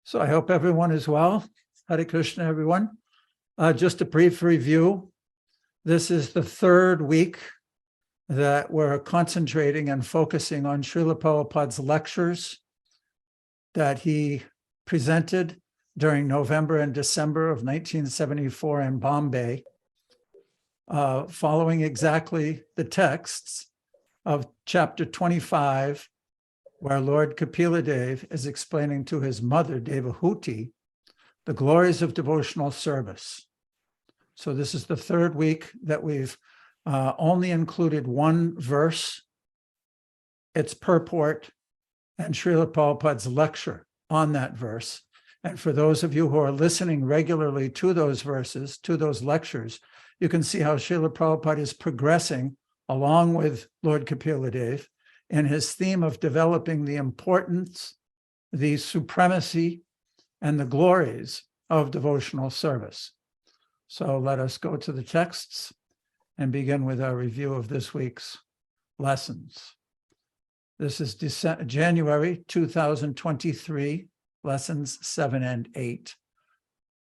So I hope everyone is well. Hare Krishna, everyone. Just a brief review. This is the third week that we're concentrating and focusing on Srila Prabhupada's lectures that he presented during November and December of 1974 in Bombay, following exactly the texts of chapter 25, where Lord Kapila Dev is explaining to his mother, Devahuti, the glories of devotional service. So this is the third week that we've only included one verse, its purport, and Srila Prabhupada's lecture on that verse. And for those of you who are listening regularly to those verses, to those lectures, you can see how Srila Prabhupada is progressing along with Lord Kapila Dev in his theme of developing the importance, the supremacy, and the glories of devotional service. So let us go to the texts and begin with our review of this week's lessons. This is January 2023, lessons 7 and 8.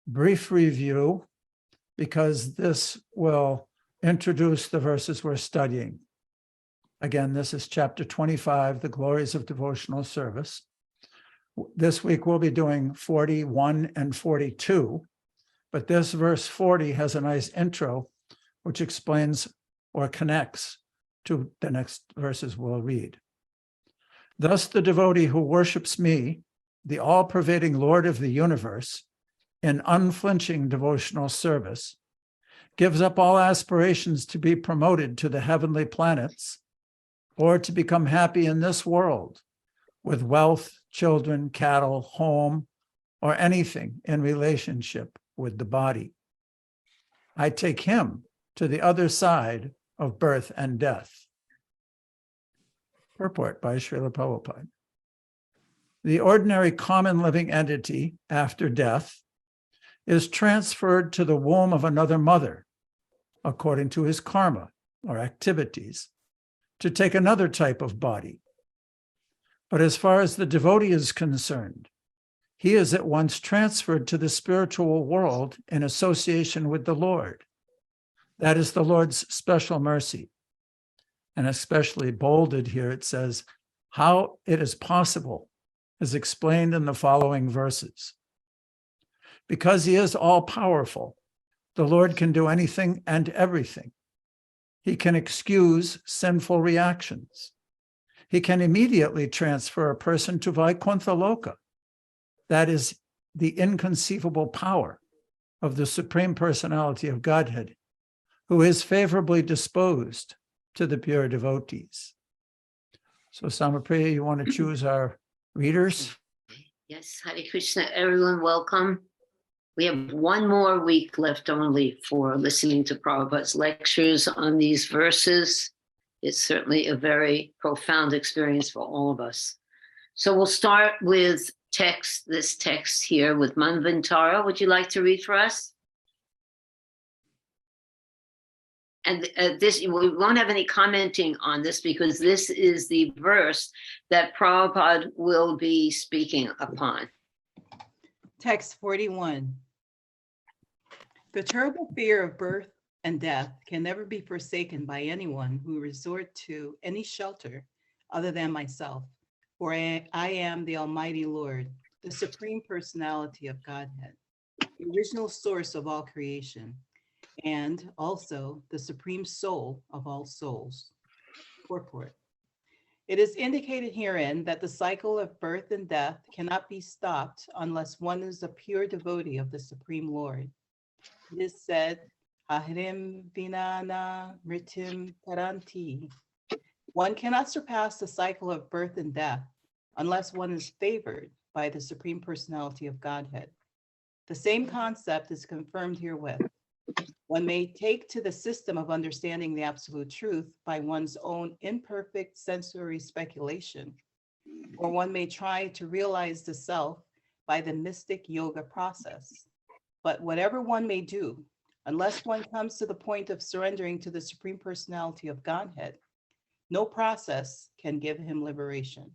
Brief review, because this will introduce the verses we're studying. Again, this is chapter 25, the glories of devotional service. This week we'll be doing 41 and 42, but this verse 40 has a nice intro which explains or connects to the next verses we'll read. Thus the devotee who worships me, the all-pervading Lord of the universe, in unflinching devotional service, gives up all aspirations to be promoted to the heavenly planets or to become happy in this world with wealth, children, cattle, home, or anything in relationship with the body. I take him to the other side of birth and death. Purport by Srila Prabhupada. The ordinary common living entity after death is transferred to the womb of another mother, according to his karma or activities, to take another type of body. But as far as the devotee is concerned, he is at once transferred to the spiritual world in association with the Lord. That is the Lord's special mercy. And especially bolded here, it says, how it is possible is explained in the following verses. Because he is all-powerful, the Lord can do anything and everything. He can excuse sinful reactions. He can immediately transfer a person to Vaikuntha Loka. That is the inconceivable power of the Supreme Personality of Godhead, who is favorably disposed to the pure devotees. So Samapriya, you want to choose our readers? Yes, Hare Krishna, everyone, welcome. We have one more week left only for listening to Prabhupada's lectures on these verses. It's certainly a very profound experience for all of us. So we'll start with this text here with Manvantara. Would you like to read for us? And we won't have any commenting on this because this is the verse that Prabhupada will be speaking upon. Text 41. The terrible fear of birth and death can never be forsaken by anyone who resort to any shelter other than myself, for I am the Almighty Lord, the Supreme Personality of Godhead, the original source of all creation, and also the Supreme Soul of all souls. Purport. It is indicated herein that the cycle of birth and death cannot be stopped unless one is a pure devotee of the Supreme Lord. It is said, Ahrim Vinana Mritim Taranti. One cannot surpass the cycle of birth and death unless one is favored by the Supreme Personality of Godhead. The same concept is confirmed herewith. One may take to the system of understanding the absolute truth by one's own imperfect sensory speculation, or one may try to realize the self by the mystic yoga process. But whatever one may do, unless one comes to the point of surrendering to the Supreme Personality of Godhead, no process can give him liberation.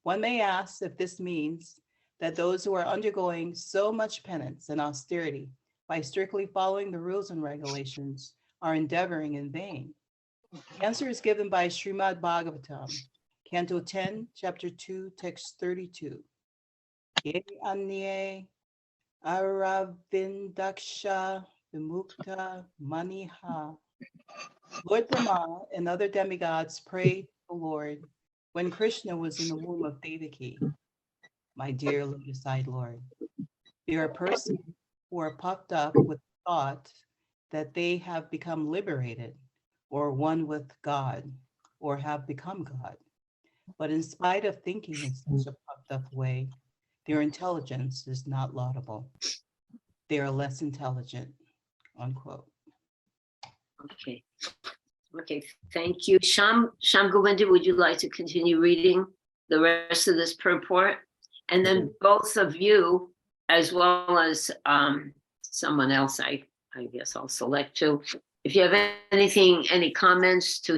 One may ask if this means that those who are undergoing so much penance and austerity by strictly following the rules and regulations are endeavoring in vain? The answer is given by Srimad Bhagavatam, Canto 10, Chapter 2, Text 32. Ye anye aravindaksha vimukta maniha. Lord Brahma and other demigods prayed to the Lord when Krishna was in the womb of Devaki. My dear lotus-eyed Lord, there are persons who are puffed up with thought that they have become liberated or one with God or have become God. But in spite of thinking in such a puffed up way, their intelligence is not laudable. They are less intelligent, unquote. Okay. Okay, thank you. Sham Govinda, would you like to continue reading the rest of this purport? And then both of you, as well as someone else, I guess I'll select too. If you have anything, any comments to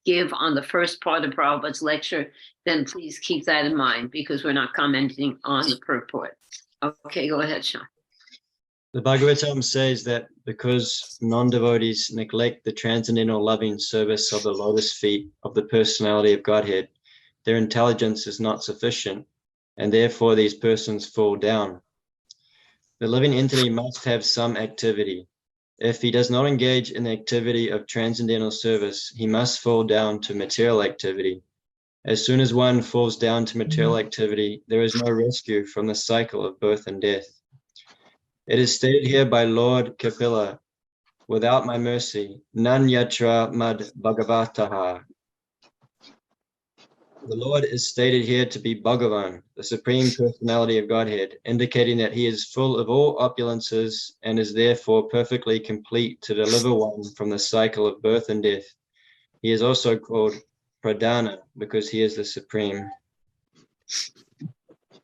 give on the first part of Prabhupada's lecture, then please keep that in mind because we're not commenting on the purport. Okay, go ahead, Sham. The Bhagavatam says that because non-devotees neglect the transcendental loving service of the lotus feet of the personality of Godhead, their intelligence is not sufficient, and therefore these persons fall down. The living entity must have some activity. If he does not engage in the activity of transcendental service, he must fall down to material activity. As soon as one falls down to material activity, there is no rescue from the cycle of birth and death. It is stated here by Lord Kapila, without my mercy, nan yatra mad bhagavataha. The Lord is stated here to be Bhagavan, the Supreme Personality of Godhead, indicating that he is full of all opulences and is therefore perfectly complete to deliver one from the cycle of birth and death. He is also called Pradhana because he is the Supreme.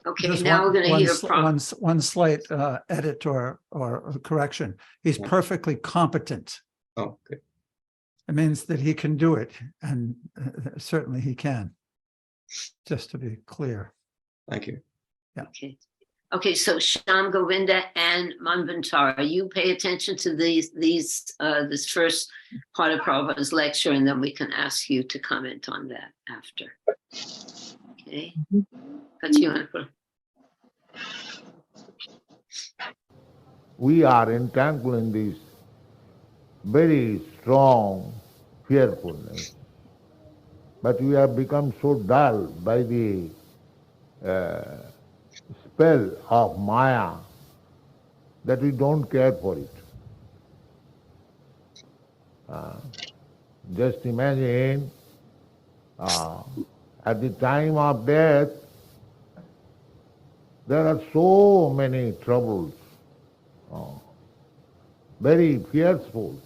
Okay, Just now we're going to hear one slight edit or correction. He's perfectly competent. Oh, good. It means that he can do it, and certainly he can. Just to be clear. Thank you. Yeah. Okay. Okay, so Sham Govinda and Manvantara, you pay attention to this first part of Prabhupada's lecture, and then we can ask you to comment on that after. Okay. We are entangled in this very strong fearfulness, but we have become so dull by the spell of Maya that we don't care for it. Just imagine at the time of death, there are so many troubles, very fearful.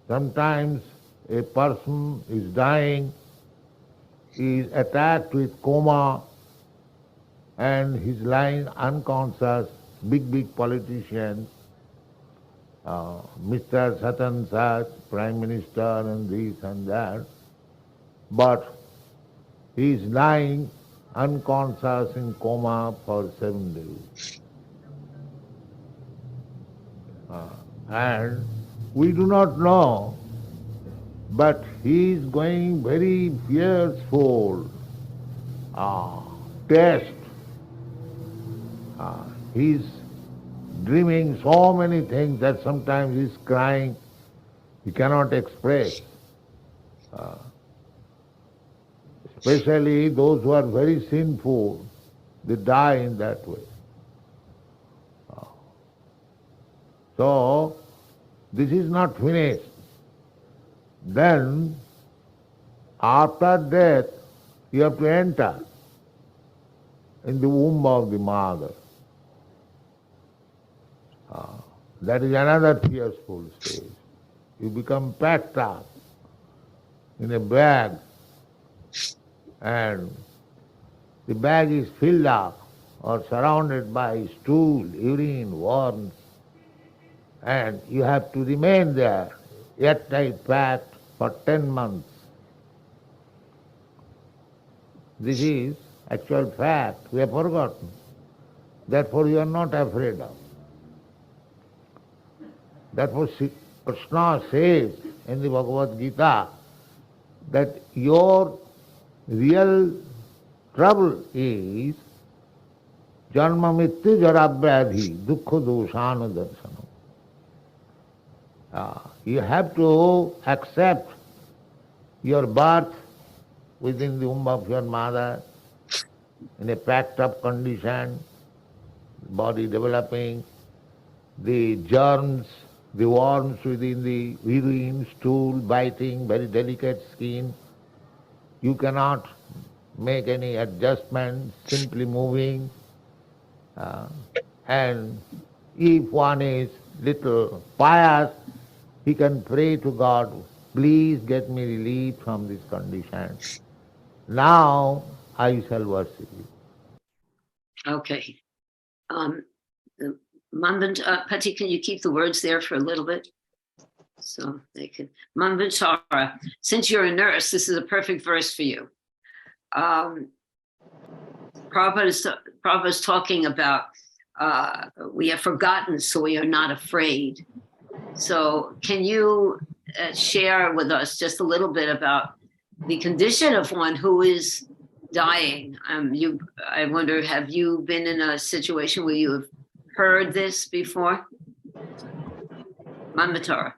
Sometimes a person is dying, is attacked with coma, and he's lying unconscious, big politicians, Mr. Satan Sat, Prime Minister, and this and that, but he is lying unconscious in coma for 7 days. And we do not know, but he is going very fearful test. He is dreaming so many things that sometimes he is crying, he cannot express. Especially those who are very sinful, they die in that way. So, this is not finished. Then, after death, you have to enter in the womb of the mother. That is another fearful stage. You become packed up in a bag, and the bag is filled up or surrounded by stool, urine, worms, and you have to remain there, airtight packed, for 10 months. This is actual fact, we have forgotten. Therefore, you are not afraid of. Therefore, Krishna says in the Bhagavad Gita that your real trouble is janma mrityu jara vyadhi dukkha doshana darsana. You have to accept your birth within the womb of your mother in a packed up condition, body developing, the germs, the worms within the urine, stool, biting, very delicate skin. You cannot make any adjustment, simply moving. And if one is little pious, he can pray to God, please get me relief from this condition. Now I shall worship you. Okay. Patti, can you keep the words there for a little bit? So they can. Manvantara, since you're a nurse, this is a perfect verse for you. Prabhupada is talking about we have forgotten, so we are not afraid. So can you share with us just a little bit about the condition of one who is dying? I wonder, have you been in a situation where you have heard this before? Manvatara.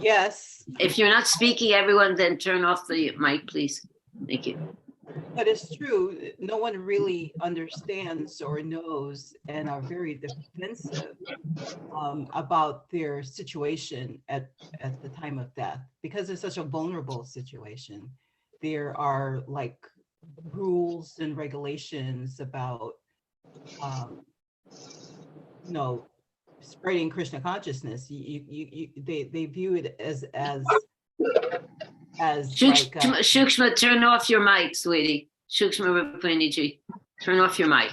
Yes. If you're not speaking, everyone, then turn off the mic, please. Thank you. But it's true, no one really understands or knows and are very defensive about their situation at the time of death, because it's such a vulnerable situation. There are like rules and regulations about, spreading Krishna consciousness. They view it as like Shukshma, turn off your mic, sweetie. Shukshma Rupiniji, turn off your mic.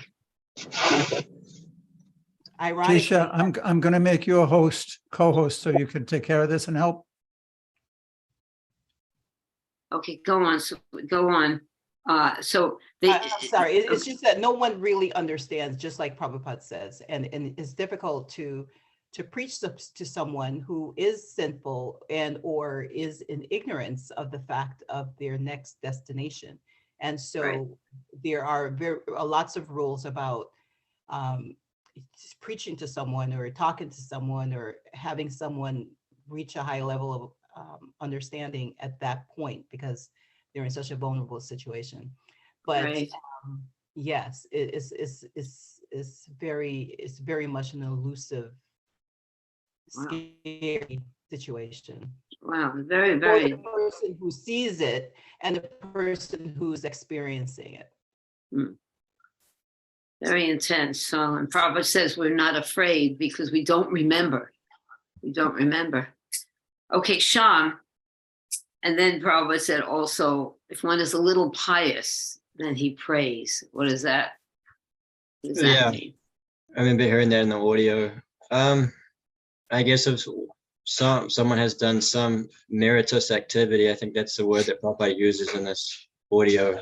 Ironically, Tisha, I'm going to make you a co-host, so you can take care of this and help. Okay, go on. I'm sorry. It's just that no one really understands, just like Prabhupada says, and it's difficult to preach to someone who is sinful and or is in ignorance of the fact of their next destination. And so there are lots of rules about preaching to someone or talking to someone or having someone reach a high level of understanding at that point, because they're in such a vulnerable situation. But yes, it's very much an elusive, scary situation. Wow, very, very. For the person who sees it and the person who's experiencing it. Very intense. So, and Prabhupada says we're not afraid because we don't remember. We don't remember. Okay, Sham. And then Prabhupada said also, if one is a little pious, then he prays. What is that? What does that mean? I remember hearing that in the audio. I guess if someone has done some meritorious activity, I think that's the word that Prabhupada uses in this audio,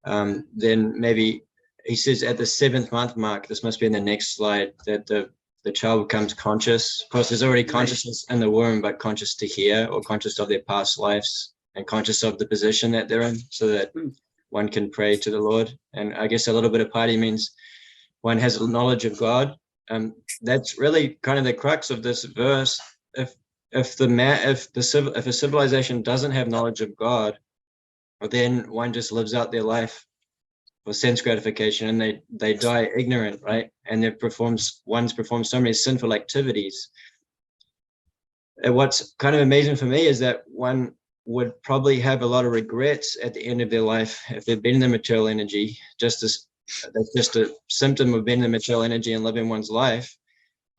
then maybe he says at the 7th month mark, this must be in the next slide, that the child becomes conscious. Of course, there's already consciousness in the womb, but conscious to hear or conscious of their past lives and conscious of the position that they're in, so that one can pray to the Lord. And I guess a little bit of piety means one has knowledge of God. That's really kind of the crux of this verse. If a civilization doesn't have knowledge of God, then one just lives out their life for sense gratification, and they die ignorant, right? And one's performed so many sinful activities. And what's kind of amazing for me is that one would probably have a lot of regrets at the end of their life if they've been in the material energy. That's just a symptom of being in the material energy and living one's life.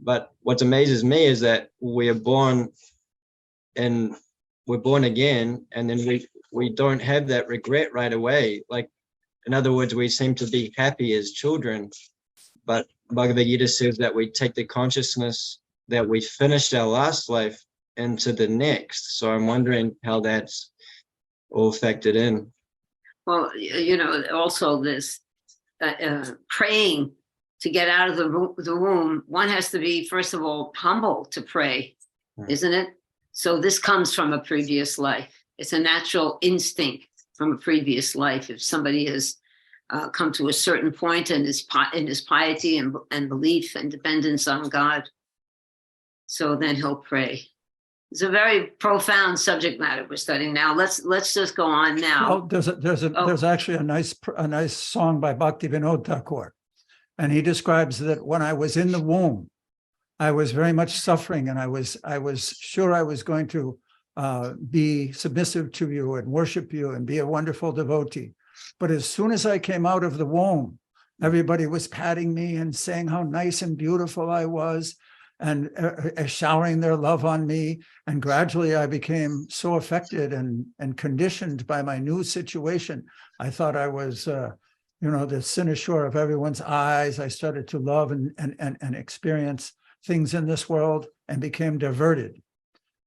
But what amazes me is that we're born again, and then we don't have that regret right away. Like, in other words, we seem to be happy as children, but Bhagavad Gita says that we take the consciousness that we finished our last life into the next. So I'm wondering how that's all factored in. Well, also this praying to get out of the womb, one has to be, first of all, humble to pray, isn't it? So this comes from a previous life. It's a natural instinct from a previous life. If somebody has come to a certain point in his piety and belief and dependence on God, so then he'll pray. It's a very profound subject matter we're studying now. Let's just go on now. Well, there's actually a nice song by Bhaktivinoda Thakur, and he describes that when I was in the womb, I was very much suffering, and I was sure I was going to be submissive to you and worship you and be a wonderful devotee. But as soon as I came out of the womb, everybody was patting me and saying how nice and beautiful I was, and showering their love on me. And gradually I became so affected and conditioned by my new situation. I thought I was, the cynosure of everyone's eyes. I started to love and experience things in this world and became diverted.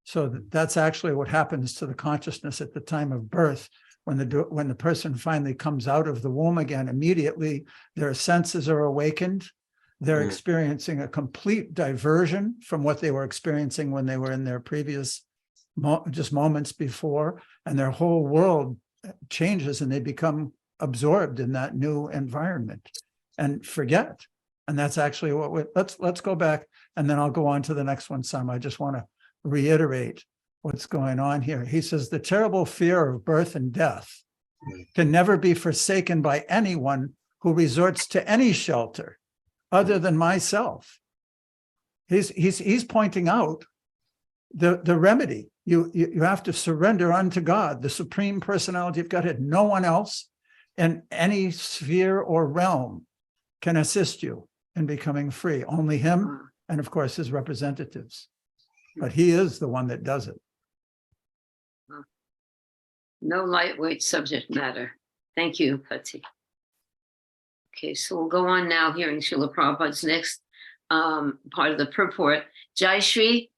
So that's actually what happens to the consciousness at the time of birth. When the person finally comes out of the womb again, immediately their senses are awakened. They're experiencing a complete diversion from what they were experiencing when they were in their previous just moments before, and their whole world changes and they become absorbed in that new environment and forget. And that's actually what let's go back, and then I'll go on to the next one, Sam. I just want to reiterate what's going on here. He says, the terrible fear of birth and death can never be forsaken by anyone who resorts to any shelter other than myself. He's pointing out the remedy. You have to surrender unto God, the supreme personality of Godhead. No one else in any sphere or realm can assist you in becoming free. Only him, and of course his representatives. But he is the one that does it. No lightweight subject matter. Thank you, Patti. Okay, so we'll go on now, hearing Srila Prabhupada's next part of the purport. Jai Shri,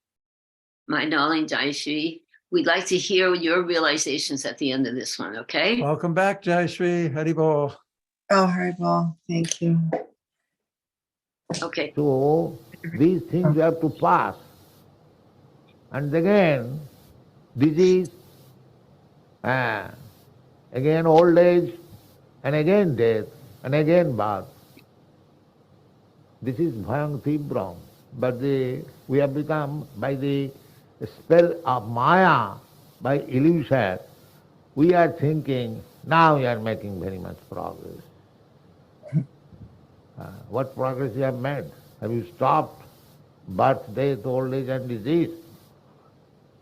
my darling Jai Shri, we'd like to hear your realizations at the end of this one, okay? Welcome back, Jai Shri. Haribol. Oh, Haribol, thank you. Okay. So these things have to pass. And again, disease, again old age, and again death, and again birth. This is Bhayang Tibram. But we have become, by the spell of Maya, by illusion, we are thinking, now we are making very much progress. What progress you have made? Have you stopped birth, death, old age and disease?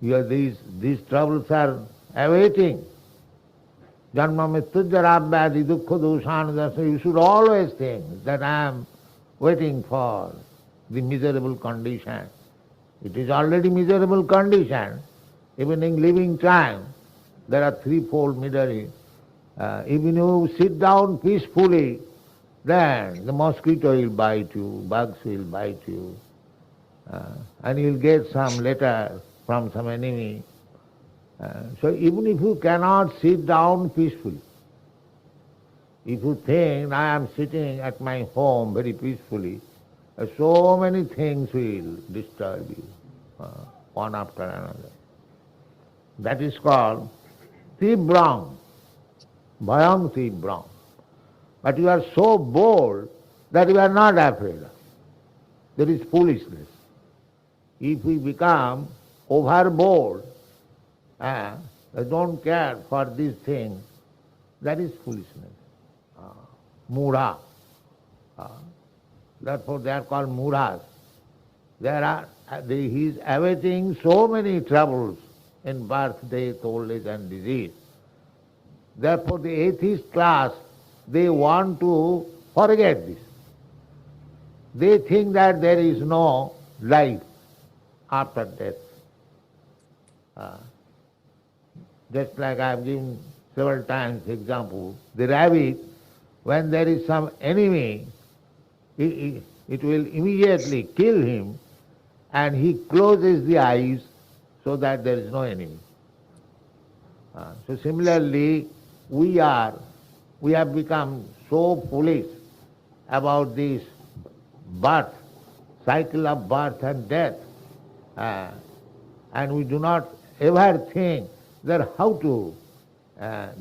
These troubles are awaiting. Janma mrityu jara vyadhi dukkha doshan dasa. You should always think that I am waiting for the miserable condition. It is already miserable condition. Even in living time, there are threefold misery. Even you sit down peacefully, then the mosquito will bite you, bugs will bite you, and you will get some letter from some enemy. So even if you cannot sit down peacefully, if you think, I am sitting at my home very peacefully, so many things will disturb you, one after another. That is called Tibram, Bhayang Tibram. But you are so bold that you are not afraid of. There is foolishness. If we become overboard, don't care for these things, that is foolishness. Mudha. Therefore they are called mudhas. He is awaiting so many troubles in birth, death, old age and disease. Therefore the atheist class, they want to forget this. They think that there is no life after death. Just like I have given several times example, the rabbit, when there is some enemy, it will immediately kill him, and he closes the eyes so that there is no enemy. So similarly, we have become so foolish about this birth, cycle of birth and death, and we do not ever think that how to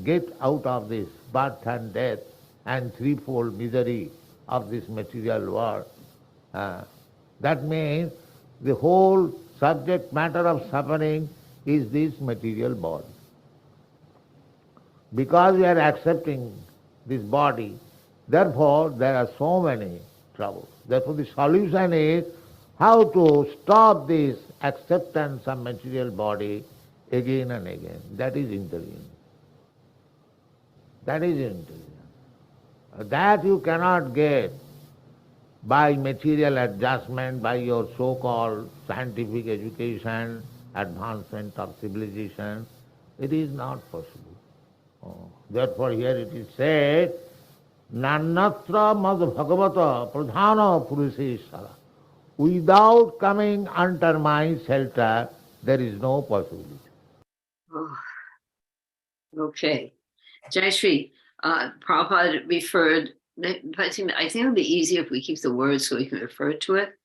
get out of this birth and death and threefold misery of this material world. That means the whole subject matter of suffering is this material body. Because we are accepting this body, therefore there are so many troubles. Therefore the solution is how to stop this acceptance of material body again and again. That is intelligence. That is intelligence. That you cannot get by material adjustment, by your so-called scientific education, advancement of civilization. It is not possible. Therefore here it is said, Nannatra mad bhagavata pradhana puruseshara. Without coming under my shelter, there is no possibility. Oh, okay. Jayashree, Prabhupada referred, I think it would be easier if we keep the words so we can refer to it.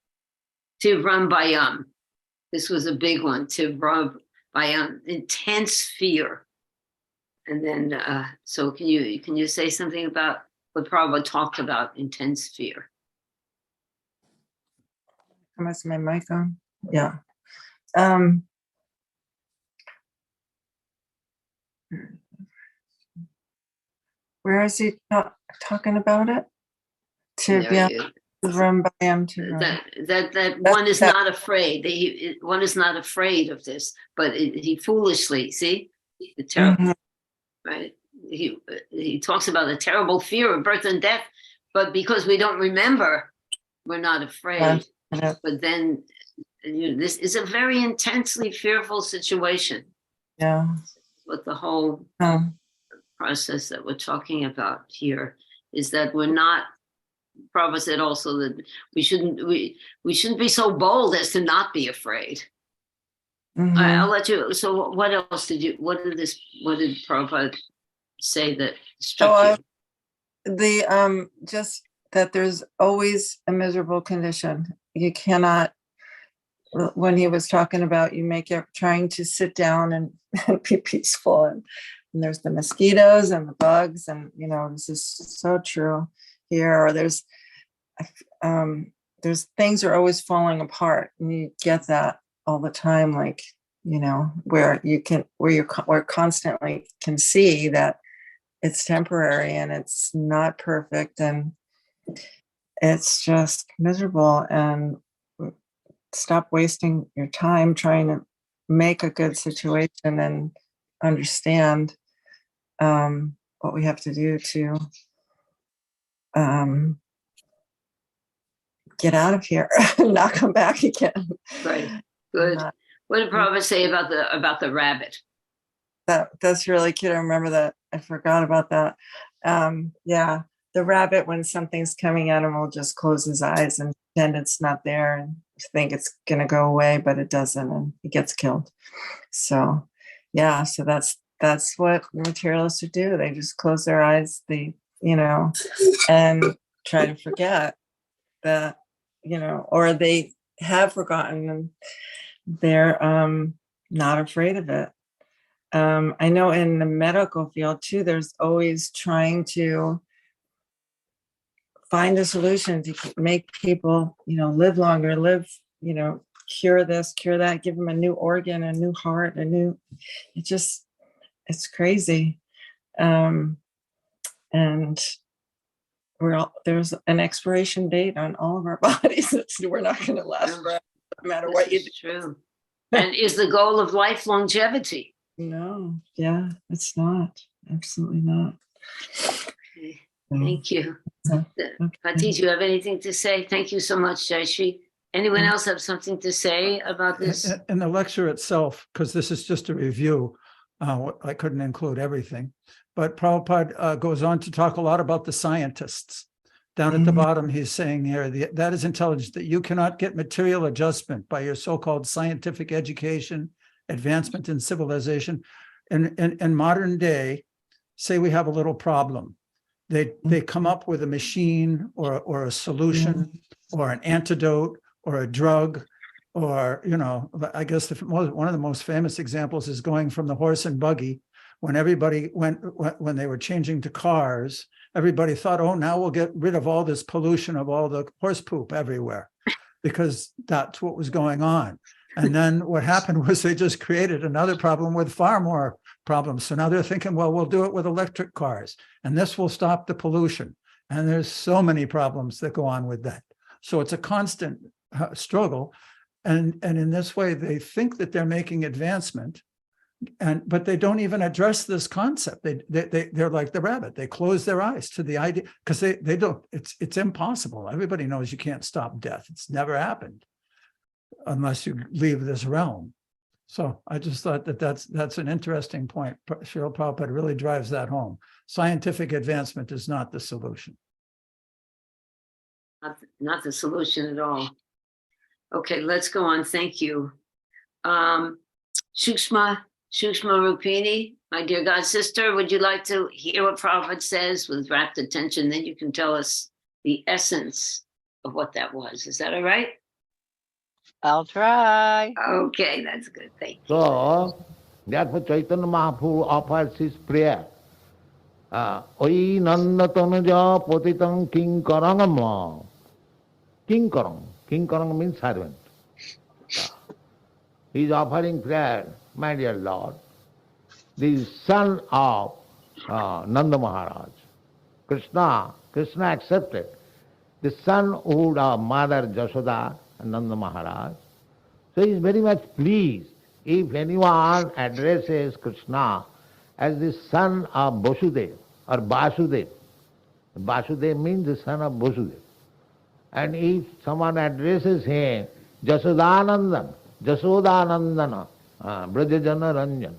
Tivram. This was a big one. Tivram, intense fear. And then, so can you say something about what Prabhupada talked about, intense fear? Is my mic on? Yeah. Where is he talking about it? To There be you- run by him to run. that one is not afraid. One is not afraid of this, but he foolishly, see? The terrible, Mhm. right? He talks about the terrible fear of birth and death, but because we don't remember, we're not afraid. Yeah. But then this is a very intensely fearful situation Yeah. with the whole Um, process that we're talking about here, is that we're not. Prabhupada said also that we shouldn't be so bold as to not be afraid. mhm. I'll let you. So what else what did Prabhupada say that struck you? Just that there's always a miserable condition. You cannot, when he was talking about you trying to sit down and be peaceful, and there's the mosquitoes and the bugs, and this is so true here. Or there's things are always falling apart, and you get that all the time, like where constantly can see that it's temporary and it's not perfect, and it's just miserable. And stop wasting your time trying to make a good situation and understand what we have to do to get out of here and not come back again. Right. Good. What did Prabhupada say about the rabbit? That's really cute. I remember that. I forgot about that. Yeah, the rabbit, when something's coming at him, will just close his eyes and pretend it's not there and think it's going to go away, but it doesn't, and he gets killed. So, yeah, so that's what materialists would do. They just close their eyes, and try to forget that, or they have forgotten and they're not afraid of it. I know in the medical field too, there's always trying to find a solution to make people, live longer, cure this, cure that, give them a new organ, a new heart, it's crazy. And there's an expiration date on all of our bodies. We're not going to last forever, no matter what you do. True. And is the goal of life longevity? No, yeah, it's not. Absolutely not. Okay. Thank you. Pati, do you have anything to say? Thank you so much, Jayashree. Anyone else have something to say about this? In the lecture itself, because this is just a review, I couldn't include everything, but Prabhupada goes on to talk a lot about the scientists. Down at the bottom, he's saying here, that is intelligence, that you cannot get material adjustment by your so-called scientific education, advancement in civilization. In modern day, say we have a little problem. They come up with a machine or a solution or an antidote or a drug, or, you know, I guess one of the most famous examples is going from the horse and buggy. When everybody when they were changing to cars, everybody thought, oh, now we'll get rid of all this pollution of all the horse poop everywhere, because that's what was going on. And then what happened was they just created another problem with far more problems. So now they're thinking, well, we'll do it with electric cars, and this will stop the pollution. And there's so many problems that go on with that. So it's a constant struggle. And in this way, they think that they're making advancement, but they don't even address this concept. They're like the rabbit. They close their eyes to the idea, because they don't. It's impossible. Everybody knows you can't stop death. It's never happened unless you leave this realm. So I just thought that's an interesting point. Srila Prabhupada really drives that home. Scientific advancement is not the solution. Not the solution at all. Okay, let's go on. Thank you. Shukshma Rupini, my dear God sister, would you like to hear what Prabhupada says with rapt attention? Then you can tell us the essence of what that was. Is that all right? I'll try. Okay, that's good. Thank you. So, therefore Chaitanya Mahaprabhu offers his prayer. Oi nanda tanuja patitam kinkarangam. Kinkarang. Kinkarang means servant. He is offering prayer, my dear Lord, the son of Nanda Maharaj. Krishna accepted the sonhood of Mother Jashoda and Nanda Maharaj. So he is very much pleased if anyone addresses Krishna as the son of Vasudev or Vasudev. Vasudev means the son of Vasudev. And if someone addresses him Jasodanandan, Brajajana Ranjan,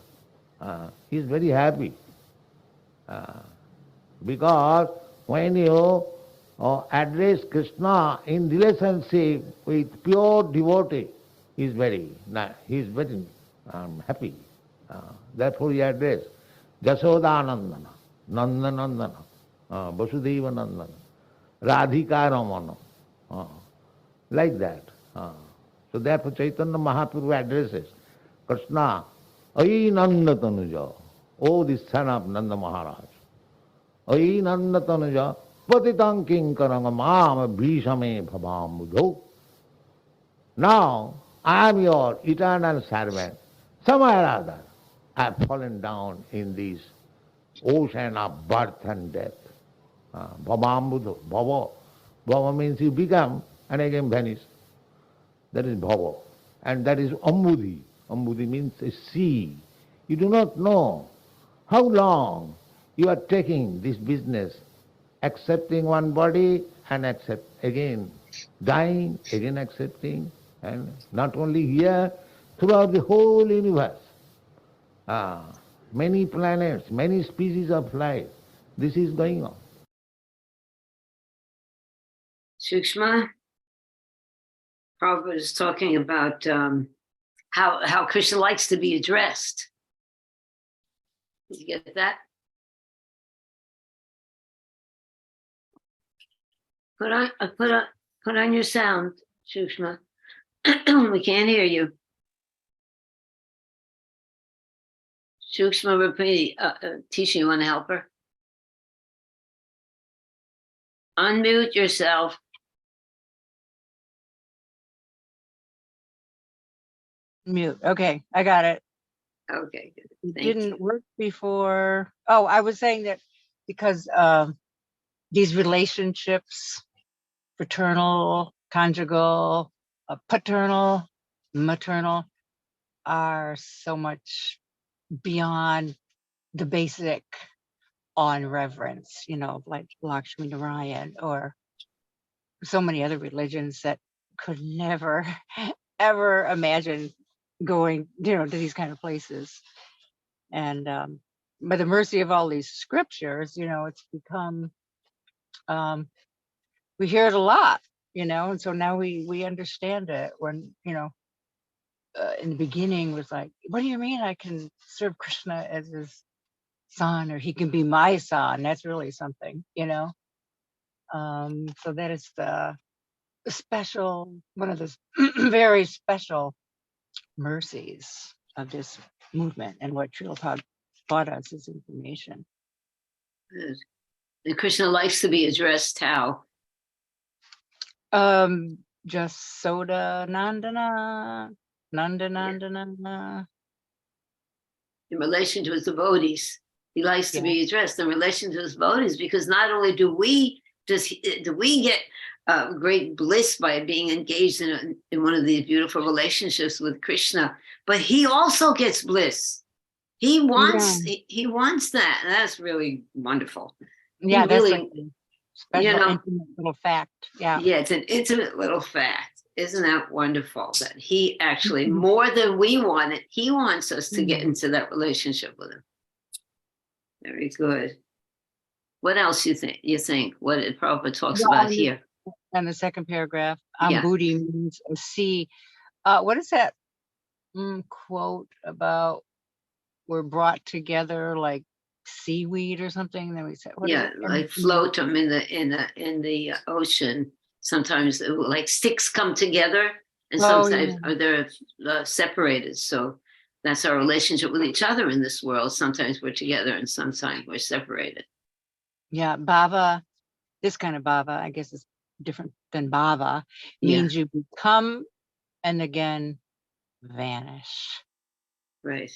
he is very happy. Because when you address Krishna in relationship with pure devotee, he is very happy. Therefore he addressed Jasodanandana, Nandanandana, Vasudeva Nandana, Radhika Ramana, like that. So therefore Chaitanya Mahaprabhu addresses Krishna, Ai Nanda Tanuja, O the son of Nanda Maharaj. Ai Nanda Tanuja, Patitam Kinkaranga Mam Bhishame Bhabam Budho. Now I am your eternal servant. Somewhere or other I have fallen down in this ocean of birth and death. Bhabam Budho. Bhava means you become and again vanish. That is bhava. And that is ambudhi. Ambudhi means a sea. You do not know how long you are taking this business, accepting one body and again dying, again accepting, and not only here, throughout the whole universe. Many planets, many species of life, this is going on. Shukshma, Prabhupada is talking about how Krishna likes to be addressed. Did you get that? Put on your sound, Shukshma. We can't hear you. Shukshma Rupini, Tisha, you want to help her? Unmute yourself. Mute. Okay, I got it. Okay, good. It Thank didn't you. work before. Oh, I was saying that because these relationships, fraternal, conjugal, paternal, maternal, are so much beyond the basic awe and reverence, like Lakshmi Narayan or so many other religions that could never, ever imagine going, to these kind of places. And by the mercy of all these scriptures, it's become, we hear it a lot, and so now we understand it. When, in the beginning was like, what do you mean I can serve Krishna as his son, or he can be my son. That's really something, So that is the special, one of the very special mercies of this movement, and what Srila Prabhupada brought us is information. Good. And Krishna likes to be addressed how? Just Soda Nandana, Nandana. In relation to his devotees. He likes to be addressed in relation to his devotees, because not only do we get great bliss by being engaged in one of these beautiful relationships with Krishna, but he also gets bliss. He wants that. That's really wonderful. Yeah, that's really, like a special intimate little fact. Yeah. Yeah, it's an intimate little fact. Isn't that wonderful that he actually, more than we want it, he wants us to get into that relationship with him. Very good. What else you think? What Prabhupada talks about here? And the second paragraph, Ambudi means a sea. What is that quote about? We're brought together like seaweed or something. Then we said, like float them in the ocean. Sometimes like sticks come together, and sometimes they're separated. So that's our relationship with each other in this world. Sometimes we're together, and sometimes we're separated. Yeah, bhava. This kind of bhava, I guess, is different than bhava. Means you become and again vanish. Right.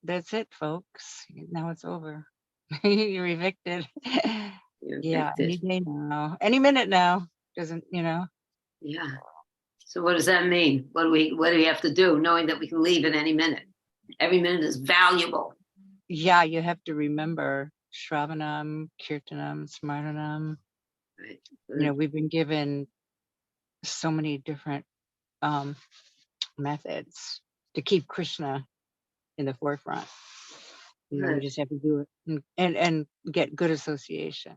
That's it, folks. Now it's over. You're evicted. Yeah, any day now, any minute now. Doesn't Yeah. So what does that mean? What do we have to do, knowing that we can leave at any minute? Every minute is valuable. Yeah, you have to remember Shravanam, Kirtanam, Smartanam. Right. We've been given so many different methods to keep Krishna in the forefront. You just have to do it and get good association.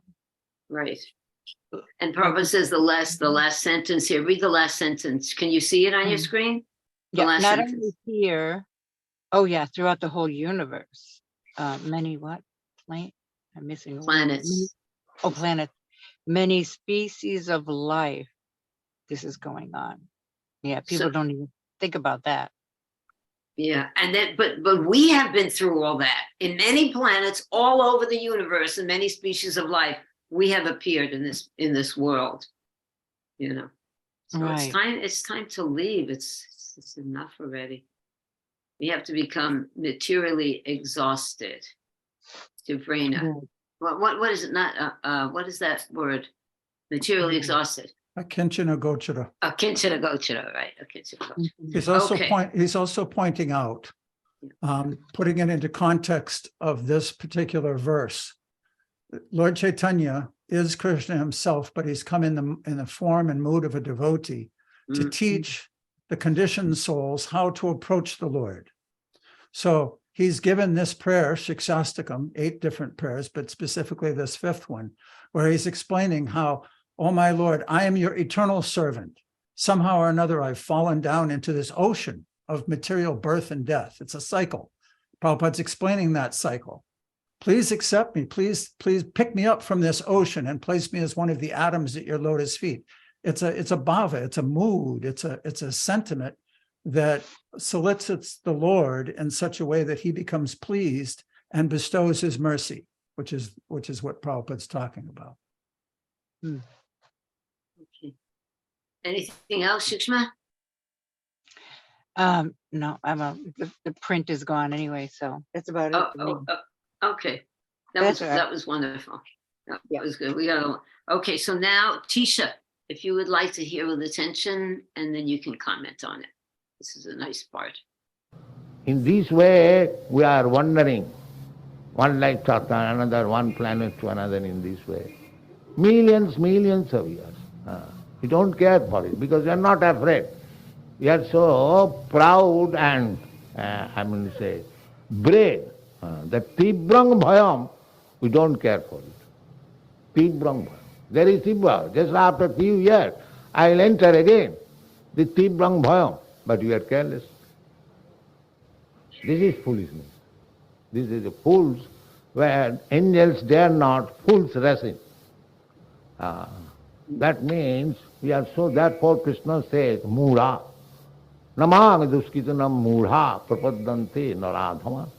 Right. And Prabhupada says the last sentence here. Read the last sentence. Can you see it on your screen? Not sentence. Only here. Oh yeah, throughout the whole universe. Many what? I'm missing planets. Planets. Many species of life. This is going on. Yeah, people don't even think about that. Yeah, and then but we have been through all that. In many planets all over the universe, and many species of life, we have appeared in this world. So it's time to leave. It's enough already. We have to become materially exhausted. Sabrina. What is it? What is that word? Materially exhausted. Akinchana gochara. Akinchana gochara, right? Akinchana gochara. He's also pointing out, putting it into context of this particular verse. Lord Chaitanya is Krishna himself, but he's come in the form and mood of a devotee to teach the conditioned souls how to approach the Lord. So he's given this prayer, Shikshastakam, 8 different prayers, but specifically this 5th one, where he's explaining how, oh my Lord, I am your eternal servant. Somehow or another, I've fallen down into this ocean of material birth and death. It's a cycle. Prabhupada's explaining that cycle. Please accept me. Please pick me up from this ocean and place me as one of the atoms at your lotus feet. It's a bhava, it's a mood, it's a sentiment that solicits the Lord in such a way that he becomes pleased and bestows his mercy, which is what Prabhupada's talking about. Okay. Anything else, Shikshma? No, the print is gone anyway, so that's about it. Okay. That was wonderful. That was good. We got okay. So now, Tisha, if you would like to hear with attention, and then you can comment on it. This is a nice part. In this way, we are wandering one life to another, one planet to another in this way. Millions of years. We don't care for it because we are not afraid. We are so proud and, brave. That Tibrang Bhayam, we don't care for it. Tibrang Bhayam. There is Tibra. Just after a few years, I will enter again. The Tibrang Bhayam. But we are careless. This is foolishness. This is a fool's where angels dare not, fools resin. That means we are so, therefore Krishna says, Mura. Namami duskitanam mudha prapadante naradhama.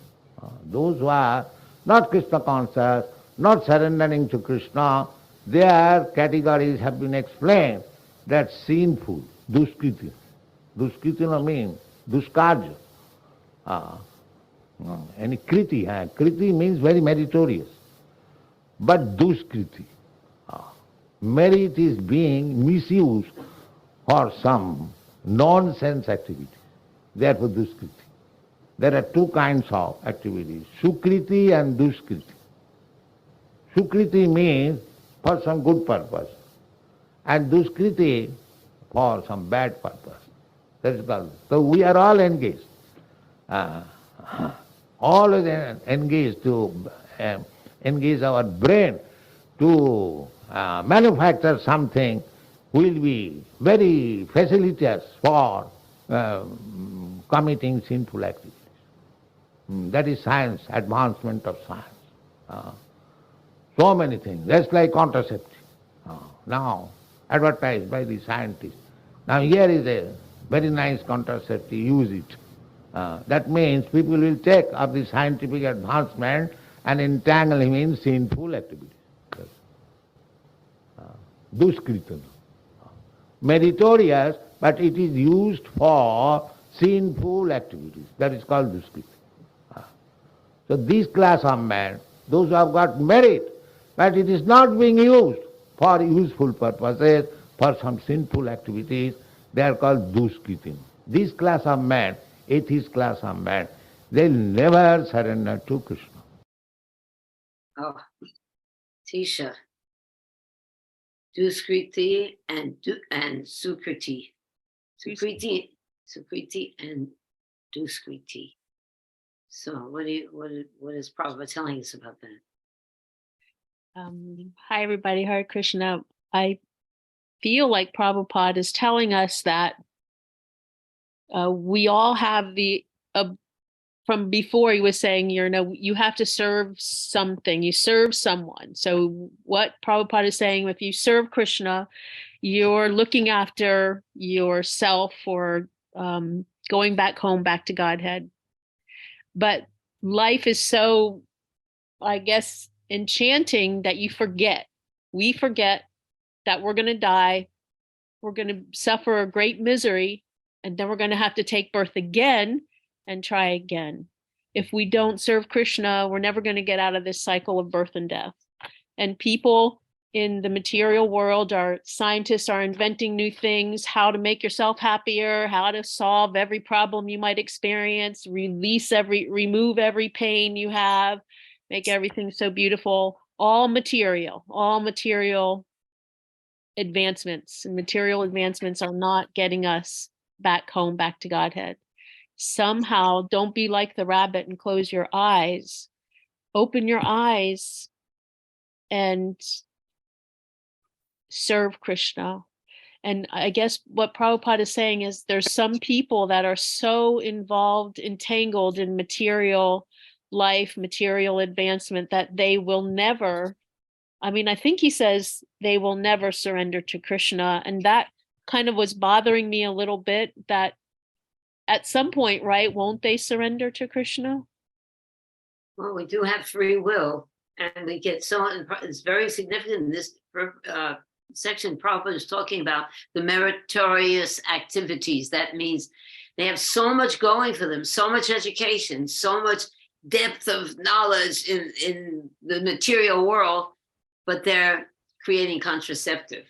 Those who are not Krishna conscious, not surrendering to Krishna, their categories have been explained. That sinful, duskriti. Duskritina means duskarja. Any kriti, kriti means very meritorious. But duskriti, merit is being misused for some nonsense activity. Therefore duskriti. There are two kinds of activities, sukriti and duskriti. Sukriti means for some good purpose, and duskriti for some bad purpose. That is called. So we are all engaged. Always engaged to engage our brain to manufacture something will be very facilitous for committing sinful activities. That is science, advancement of science. So many things, just like contraceptive. Now advertised by the scientists. Now here is a very nice contraceptive, use it. That means people will take up the scientific advancement and entangle him in sinful activities. Duskritana. Meritorious, but it is used for sinful activities. That is called duskritana. So this class of men, those who have got merit, but it is not being used for useful purposes, for some sinful activities, they are called duskritin. This class of men, atheist class of men, they will never surrender to Krishna. Oh, Tisha. Duskriti and Sukriti. Sukriti and Duskriti. So what is Prabhupada telling us about that? Hi everybody, Hare Krishna. I feel like Prabhupada is telling us that we all have the from before he was saying, you have to serve something, you serve someone. So what Prabhupada is saying, if you serve Krishna, you're looking after yourself or going back home, back to Godhead. But life is so, I guess, enchanting that you forget. We forget that we're going to die, we're going to suffer a great misery, and then we're going to have to take birth again and try again. If we don't serve Krishna, we're never going to get out of this cycle of birth and death. And people in the material world, scientists are inventing new things, how to make yourself happier, how to solve every problem you might experience, remove every pain you have, make everything so beautiful. All material advancements. And material advancements are not getting us back home, back to Godhead. Somehow, don't be like the rabbit and close your eyes. Open your eyes and serve Krishna. And I guess what Prabhupada is saying is there's some people that are so entangled in material life, material advancement, that they will never, I think he says they will never surrender to Krishna. And that kind of was bothering me a little bit, that at some point, right, won't they surrender to Krishna? Well, we do have free will, and we get it's very significant in this section. Prabhupada is talking about the meritorious activities. That means they have so much going for them, so much education, so much depth of knowledge in the material world, but they're creating contraceptive.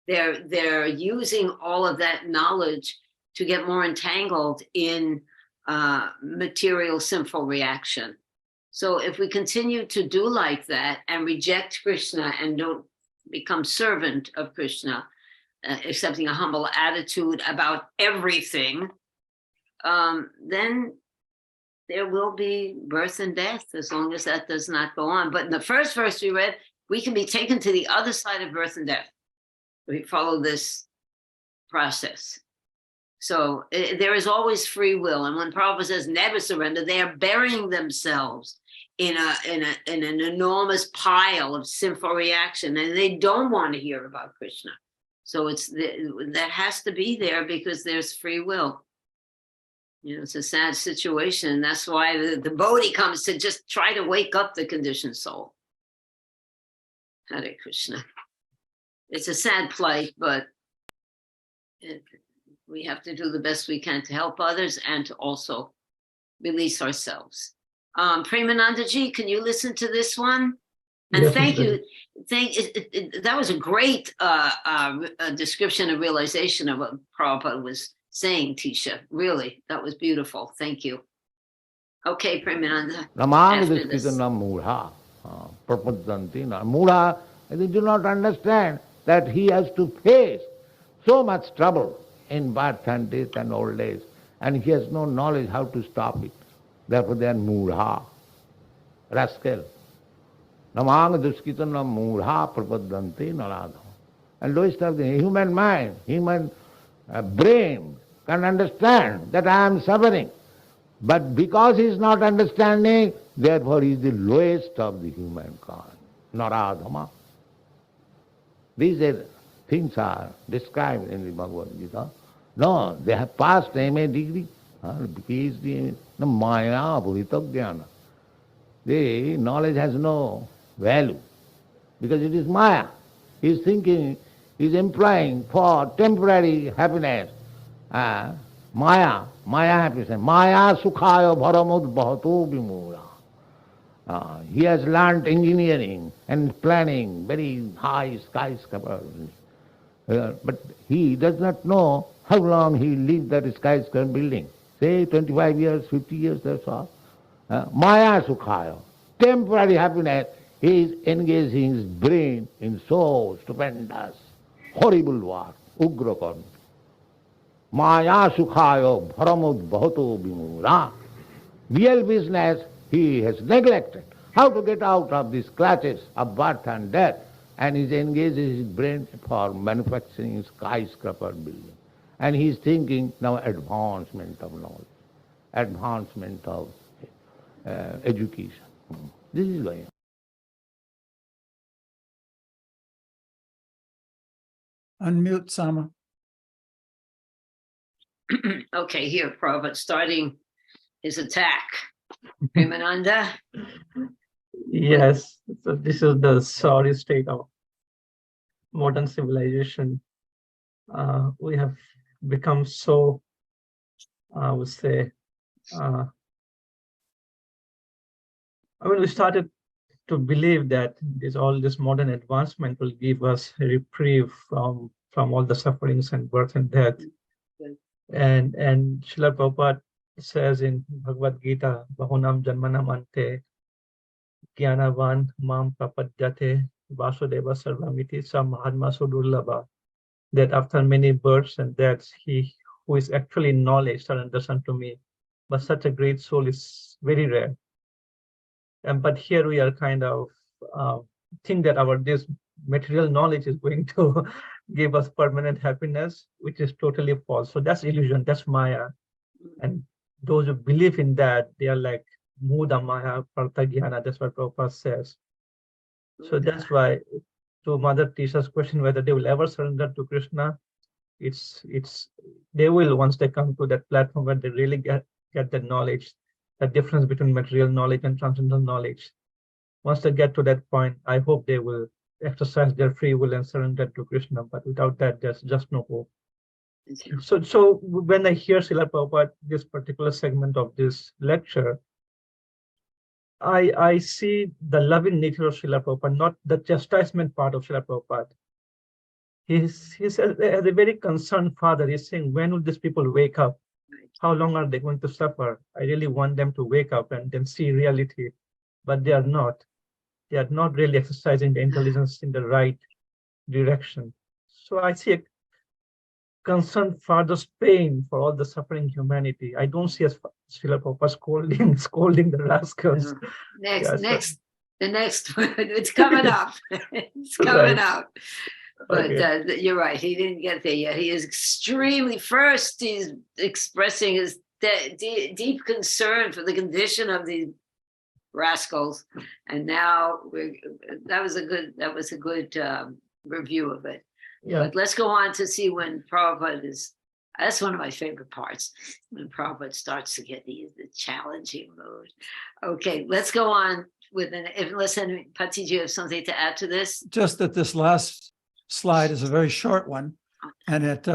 They're using all of that knowledge to get more entangled in material sinful reaction. So if we continue to do like that and reject Krishna and don't become servant of Krishna, accepting a humble attitude about everything, then there will be birth and death as long as that does not go on. But in the first verse we read, we can be taken to the other side of birth and death. We follow this process. So there is always free will. And when Prabhupada says never surrender, they are burying themselves in an enormous pile of sinful reaction, and they don't want to hear about Krishna. So that has to be there because there's free will. It's a sad situation. That's why the Bodhi comes to just try to wake up the conditioned soul. Hare Krishna. It's a sad plight, but we have to do the best we can to help others and to also release ourselves. Premanandaji, can you listen to this one? And Yes, thank Mataji. you. That was a great description and realization of what Prabhupada was saying, Tisha. Really, that was beautiful. Thank you. Okay, Premananda. Namang After this. Diskitana Mudha, Prapadanti. Mudha, they do not understand that he has to face so much trouble in birth and death and old age, and he has no knowledge how to stop it. Therefore they are Mudha, rascal. Namang Duskitana Mudha Prapadanti Naradha. And lowest of the human mind, human brain can understand that I am suffering. But because he is not understanding, therefore he is the lowest of the humankind, Naradhama. These things are described in the Bhagavad Gita. No, they have passed MA degree, PhD, no Maya, Bhurita Jnana. The knowledge has no value because it is Maya. He is thinking, he is implying for temporary happiness. Maya happiness. Maya sukhaya bharamud bhato vimura. He has learnt engineering and planning, very high skyscrapers. But he does not know how long he will live that skyscraper building. Say 25 years, 50 years, that's all. Maya sukhaya. Temporary happiness. He is engaging his brain in so stupendous, horrible work, ugra karma. Maya sukhaya bharamud bhato vimura. Real business he has neglected. How to get out of these clutches of birth and death, and he engages his brain for manufacturing skyscraper building. And he is thinking now advancement of knowledge, advancement of education. This is why. Unmute, Sama. Okay, here, Prabhupada, starting his attack. Premananda. Yes, so this is the sorry state of modern civilization. We have become so, I would say, we started to believe that all this modern advancement will give us a reprieve from all the sufferings and birth and death. And Srila Prabhupada says in Bhagavad Gita, Bahunam Janmanam Ante Jnanavan Mam Prapadyate Vasudeva Sarvamiti Sa Mahatma Sudurlabha, that after many births and deaths, he who is actually in knowledge surrenders unto me. But such a great soul is very rare. But here we are kind of think that this material knowledge is going to give us permanent happiness, which is totally false. So that's illusion, that's Maya. And those who believe in that, they are like Muda Maya Parthagyana, that's what Prabhupada says. So that's why, to Mother Tisha's question, whether they will ever surrender to Krishna, they will once they come to that platform where they really get that knowledge, the difference between material knowledge and transcendental knowledge. Once they get to that point, I hope they will exercise their free will and surrender to Krishna. But without that, there's just no hope. So when I hear Srila Prabhupada, this particular segment of this lecture, I see the loving nature of Srila Prabhupada, not the chastisement part of Srila Prabhupada. He's as a very concerned father. He's saying, when will these people wake up? How long are they going to suffer? I really want them to wake up and then see reality, but they are not. They are not really exercising the intelligence in the right direction. So I see a concerned father's pain for all the suffering humanity. I don't see as Srila Prabhupada scolding the rascals. The next one, it's coming up. It's coming up. But okay. You're right, he didn't get there yet. He is he's expressing his deep concern for the condition of the rascals. And now that was a good review of it. Yeah. But let's go on to see when Prabhupada is. That's one of my favorite parts, when Prabhupada starts to get the challenging mode. Okay, let's go on with unless Patiji, you have something to add to this? Just that this last slide is a very short one, and it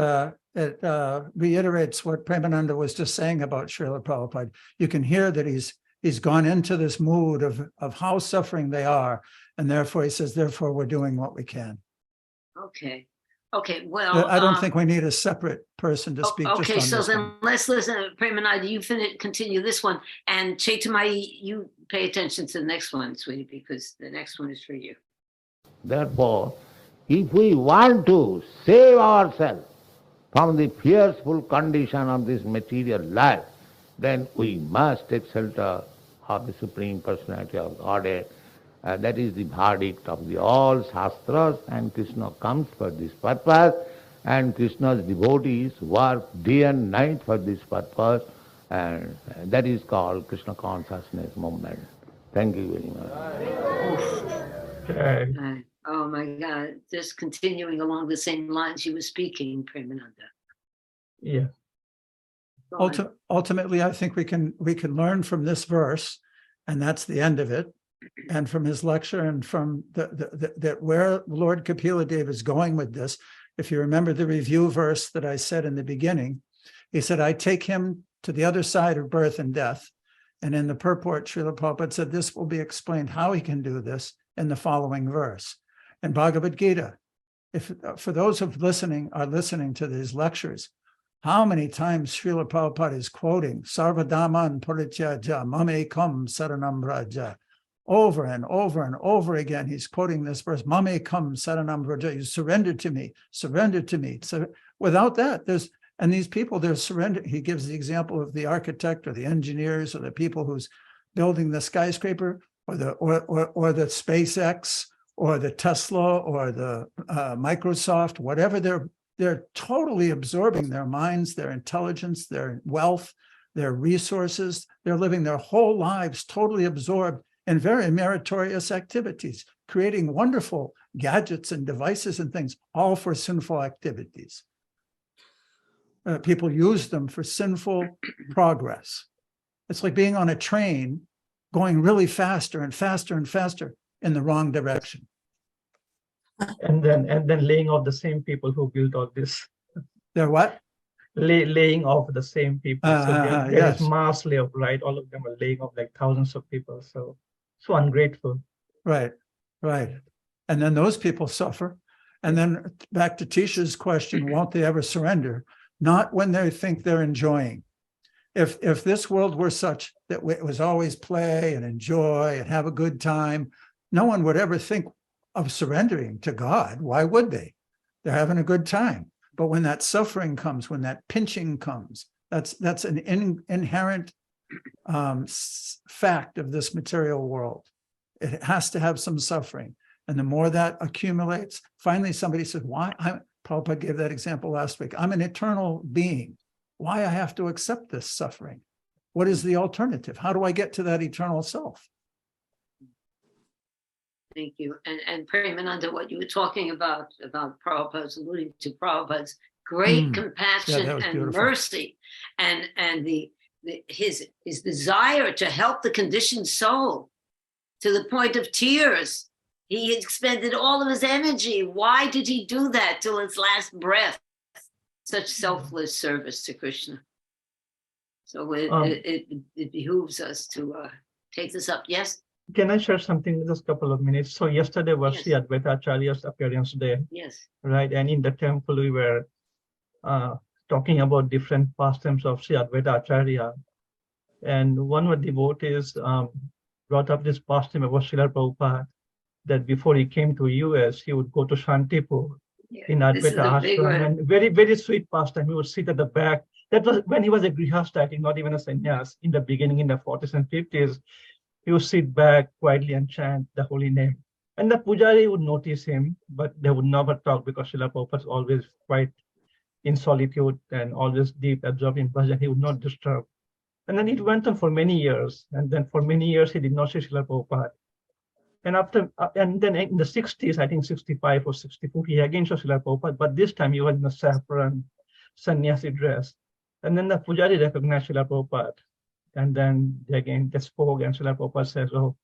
reiterates what Premananda was just saying about Srila Prabhupada. You can hear that he's gone into this mood of how suffering they are, and therefore he says, therefore we're doing what we can. Okay, well, I don't think we need a separate person to speak just okay, on so this then one. let's listen. Premananda, you continue this one, and Chaitamai, you pay attention to the next one, sweetie, because the next one is for you. Therefore, if we want to save ourselves from the fearful condition of this material life, then we must take shelter of the Supreme Personality of Godhead. That is the verdict of the all Shastras, and Krishna comes for this purpose, and Krishna's devotees work day and night for this purpose, and that is called Krishna consciousness movement. Thank you very much. Okay. Oh my God, just continuing along the same lines you were speaking, Premananda. Yeah. Go on. Ultimately, I think we can learn from this verse, and that's the end of it, and from his lecture, and from that where Lord Kapila Dev is going with this. If you remember the review verse that I said in the beginning, he said, I take him to the other side of birth and death. And in the purport, Srila Prabhupada said this will be explained how he can do this in the following verse. In Bhagavad Gita, if for those who are listening to these lectures, how many times Srila Prabhupada is quoting Sarvadaman Parityaja Mamekam Saranam Braja. Over and over and over again, he's quoting this verse, Mamekam Saranam Braja, you surrender to me, surrender to me. So without that, these people, they're surrender. He gives the example of the architect or the engineers or the people who's building the skyscraper or the SpaceX or the Tesla or the Microsoft, whatever they're totally absorbing their minds, their intelligence, their wealth, their resources. They're living their whole lives totally absorbed in very meritorious activities, creating wonderful gadgets and devices and things, all for sinful activities. People use them for sinful progress. It's like being on a train going really faster and faster and faster in the wrong direction. And then laying off the same people who built all this. They're what? Laying off the same people. So there yes. is mass layoff, right? All of them are laying off like thousands of people. So ungrateful. Right. And then those people suffer. And then back to Tisha's question, won't they ever surrender? Not when they think they're enjoying. If this world were such that it was always play and enjoy and have a good time, no one would ever think of surrendering to God. Why would they? They're having a good time. But when that suffering comes, when that pinching comes, that's an inherent fact of this material world. It has to have some suffering. And the more that accumulates, finally somebody says, why? Prabhupada gave that example last week. I'm an eternal being. Why I have to accept this suffering? What is the alternative? How do I get to that eternal self? Thank you. And Premananda, what you were talking about Prabhupada's alluding to Prabhupada's great compassion and beautiful. mercy and his desire to help the conditioned soul to the point of tears. He expended all of his energy. Why did he do that till his last breath? Such selfless service to Krishna. So it behooves us to take this up. Yes? Can I share something in just a couple of minutes? So yesterday was Yes. Sri Advaita Acharya's appearance day, Yes. right? And in the temple, we were talking about different pastimes of Sri Advaita Acharya. And one of the devotees brought up this pastime about Srila Prabhupada, that before he came to US, he would go to Shantipur in Advaita Ashram, and very, very sweet pastime. He would sit at the back. That was when he was a grihastha, I think, not even a sannyas. In the beginning, in the 40s and 50s, he would sit back quietly and chant the holy name. And the pujari would notice him, but they would never talk because Srila Prabhupada was always quite in solitude and always deep absorbed in bhajan. He would not disturb. And then it went on for many years. And then for many years, he did not see Srila Prabhupada. And then in the 60s, I think 65 or 64, he again saw Srila Prabhupada, but this time he was in a saffron sannyasi dress. And then the Pujari recognized Srila Prabhupada. And then they spoke, and Srila Prabhupada says, oh,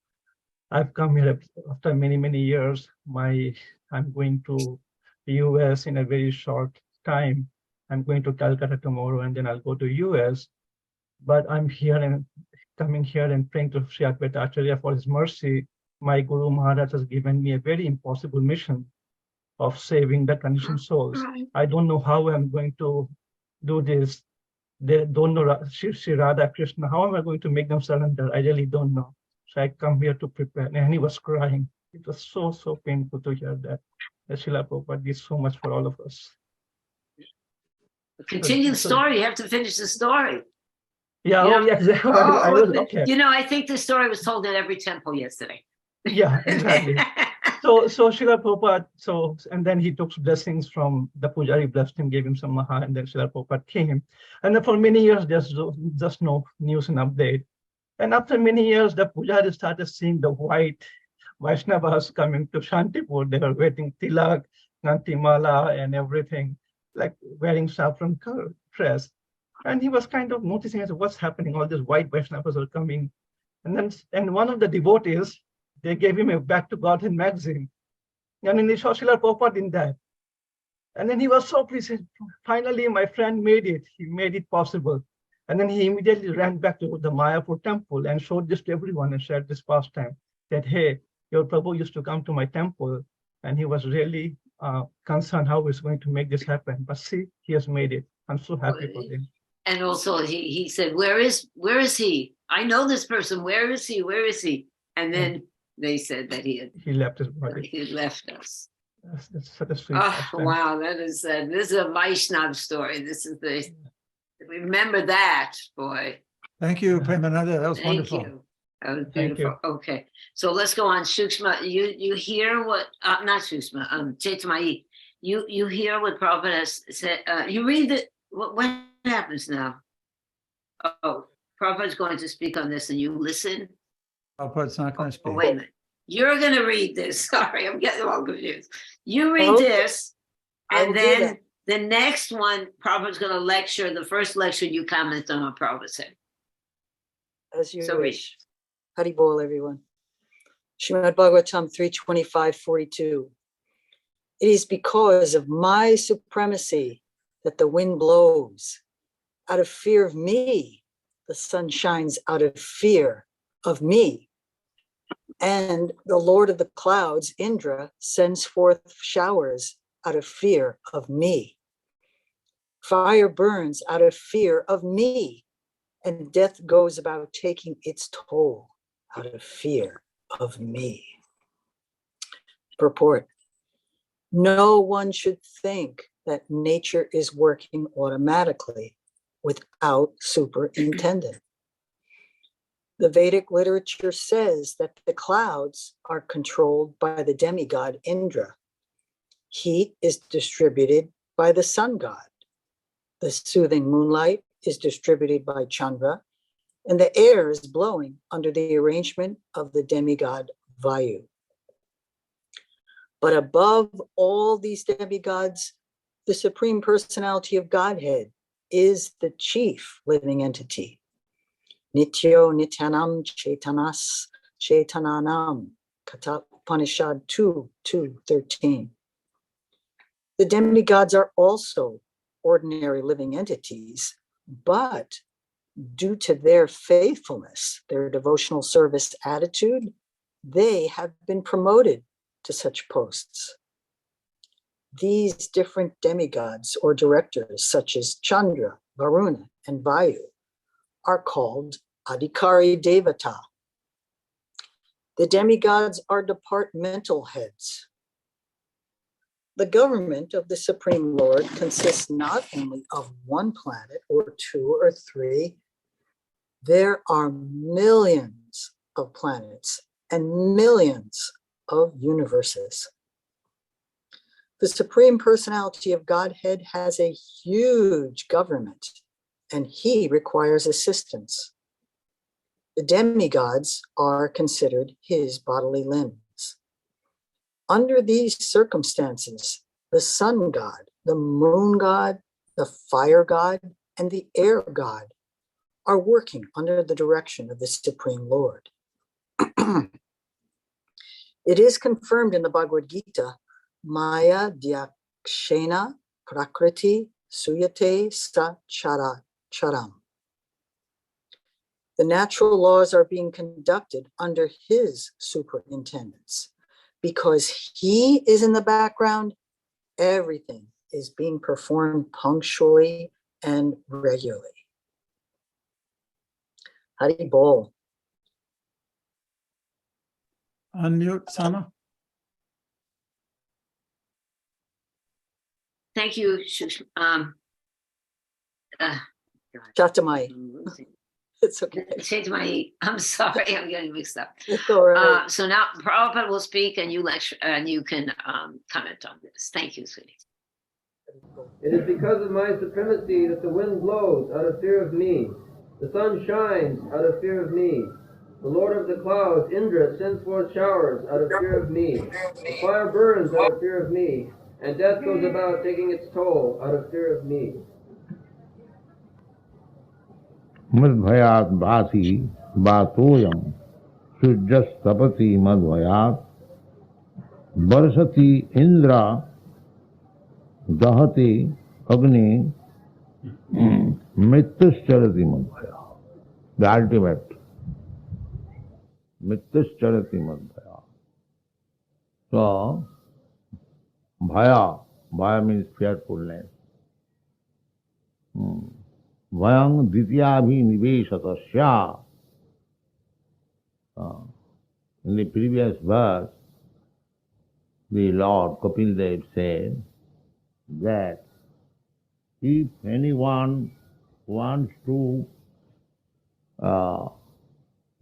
I've come here after many, many years. I'm going to the US in a very short time. I'm going to Calcutta tomorrow, and then I'll go to US. But I'm here and coming here and praying to Sri Advaita Acharya for his mercy. My Guru Maharaj has given me a very impossible mission of saving the conditioned souls. I don't know how I'm going to do this. They don't know Sri Radha Krishna. How am I going to make them surrender? I really don't know. So I come here to prepare. And he was crying. It was so, so painful to hear that. Srila Prabhupada did so much for all of us. Continue the story. You have to finish the story. Yeah, You know, yeah, exactly. Okay. You know, I think the story was told at every temple yesterday. Yeah, exactly. So Srila Prabhupada, and then he took blessings from the Pujari, blessed him, gave him some maha, and then Srila Prabhupada came. And then for many years, there's just no news and update. And after many years, the Pujari started seeing the white Vaishnavas coming to Shantipur. They were wearing tilak, Nantimala, and everything, like wearing saffron dress. And he was kind of noticing as what's happening. All these white Vaishnavas are coming. And one of the devotees, they gave him a Back to Godhead magazine. And then he saw Srila Prabhupada in that. And then he was so pleased. Finally, my friend made it. He made it possible. And then he immediately ran back to the Mayapur temple and showed this to everyone and shared this pastime. That, hey, your Prabhu used to come to my temple. And he was really concerned how he's going to make this happen. But see, he has made it. I'm so happy for him. And also he said, where is he? I know this person. Where is he? Where is he? And then they said that he left his body. He left us. That's such a sweet wow, this is a Vaishnav story. This is remember that, boy. Thank you, Premananda. That was wonderful. Thank you. That was beautiful. Okay, so let's go on. Shukshma, you hear what? Not Shukshma. Chaitamayi. You hear what Prabhupada has said. You read it. What happens now? Oh, Prabhupada's going to speak on this, and you listen. Prabhupada's not going to speak. Oh, wait a minute. You're going to read this. Sorry, I'm getting all confused. You read this, and then the next one, Prabhupada's going to lecture. The first lecture, you comment on what Prabhupada said. As you So wish. Hari Bol, everyone. Srimad Bhagavatam 3:25-42. It is because of my supremacy that the wind blows. Out of fear of me, the sun shines out of fear of me. And the Lord of the clouds, Indra, sends forth showers out of fear of me. Fire burns out of fear of me, and death goes about taking its toll out of fear of me. Purport. No one should think that nature is working automatically without superintendent. The Vedic literature says that the clouds are controlled by the demigod Indra. Heat is distributed by the sun god. The soothing moonlight is distributed by Chandra, and the air is blowing under the arrangement of the demigod Vayu. But above all these demigods, the Supreme Personality of Godhead is the chief living entity. Nityo Nityanam Chaitanas Chaitananam, Kata Upanishad 2:13. The demigods are also ordinary living entities, but due to their faithfulness, their devotional service attitude, they have been promoted to such posts. These different demigods or directors, such as Chandra, Varuna, and Vayu, are called Adhikari Devata. The demigods are departmental heads. The government of the Supreme Lord consists not only of one planet or two or three. There are millions of planets and millions of universes. The Supreme Personality of Godhead has a huge government, and he requires assistance The demigods are considered his bodily limbs. Under these circumstances, the sun god, the moon god, the fire god, and the air god are working under the direction of the Supreme Lord. It is confirmed in the Bhagavad Gita, Maya Dyakshena Prakriti Suyate Sa Charam. The natural laws are being conducted under his superintendence. Because he is in the background, everything is being performed punctually and regularly. Hari Bol. Unmute, Sama. Thank you. Chatamai. It's okay. I'm sorry, I'm getting mixed up. It's all right. So now Prabhupada will speak and you lecture and you can comment on this. Thank you, sweetie. It is because of my supremacy that the wind blows out of fear of me. The sun shines out of fear of me. The Lord of the clouds, Indra, sends forth showers out of fear of me. The fire burns out of fear of me. And death goes about taking its toll out of fear of me. Madhvayat bhati bhatoyam sujjastapati madhvayat varsati indra dahati agni mrittuscharati madhvayat. The ultimate. Mrittuscharati madhvayat. So, bhaya means fearfulness. Vayang dityabhi niveshatasya. In the previous verse, the Lord Kapil Dev said that if anyone wants to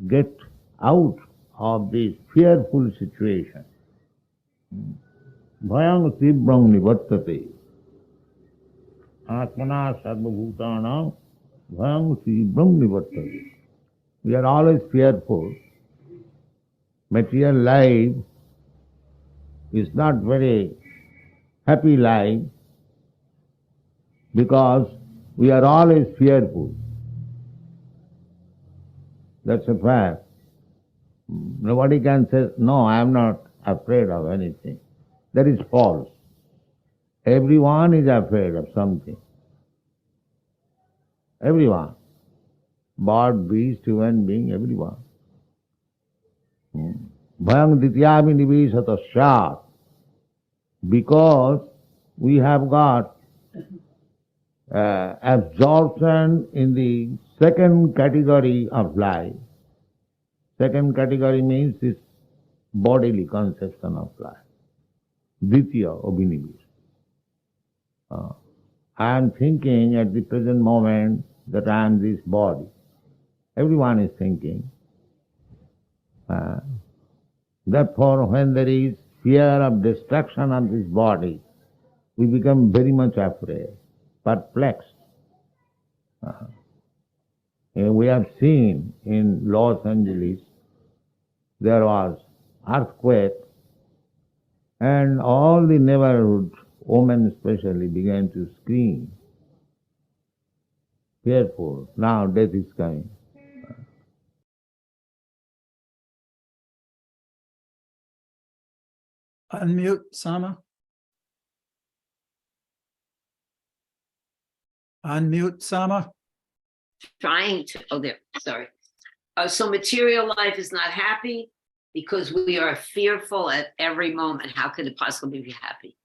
get out of this fearful situation, Bhayang tibrang nivartate. Atmana sarvabhutanam bhayang tibrang nivartate. We are always fearful. Material life is not very happy life because we are always fearful. That's a fact. Nobody can say, no, I am not afraid of anything. That is false. Everyone is afraid of something. Everyone. Bird, beast, human being, everyone. Bhayang dityami niveshatasya. Because we have got absorption in the second category of life. Second category means this bodily conception of life. Ditya abhinivesh. I am thinking at the present moment that I am this body. Everyone is thinking. Therefore, when there is fear of destruction of this body, we become very much afraid, perplexed. We have seen in Los Angeles, there was earthquake, and all the neighborhood, women especially, began to scream. Fearful. Now death is coming. Unmute, Sama. Unmute, Sama. Trying to, oh, there, sorry. So material life is not happy because we are fearful at every moment. How could it possibly be happy?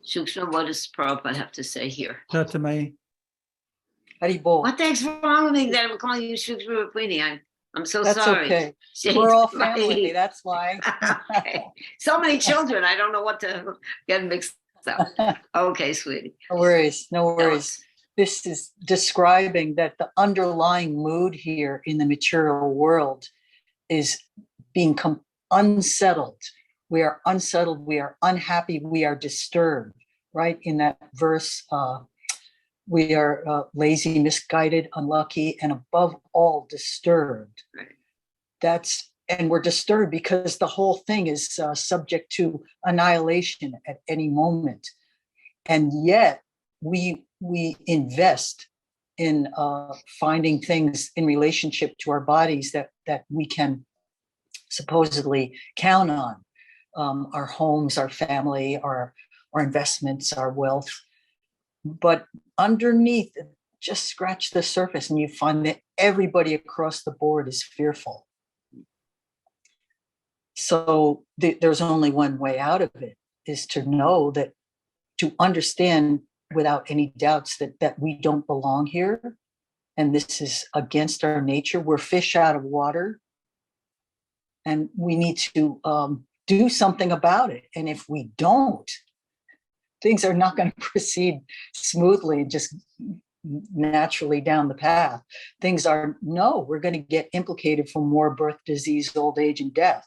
Shukshma, what does Prabhupada have to say here? Chatamai. Hari Bol. What the heck's wrong with me that I'm calling you Shukshma Rukmini? I'm so That's sorry. okay. Shade We're all my- family, that's why. Okay. So many children, I don't know what to get mixed up. Okay, sweetie. No worries, no Tell worries. us. This is describing that the underlying mood here in the material world is being unsettled. We are unsettled, we are unhappy, we are disturbed, right? In that verse, we are lazy, misguided, unlucky, and above all, disturbed. Right. and we're disturbed because the whole thing is subject to annihilation at any moment. And yet we invest in finding things in relationship to our bodies that we can supposedly count on, our homes, our family, our investments, our wealth. But underneath, just scratch the surface and you find that everybody across the board is fearful. So there's only one way out of it, is to know that, to understand without any doubts that we don't belong here. And this is against our nature. We're fish out of water. And we need to do something about it. And if we don't, things are not going to proceed smoothly, just naturally down the path. We're going to get implicated for more birth, disease, old age, and death.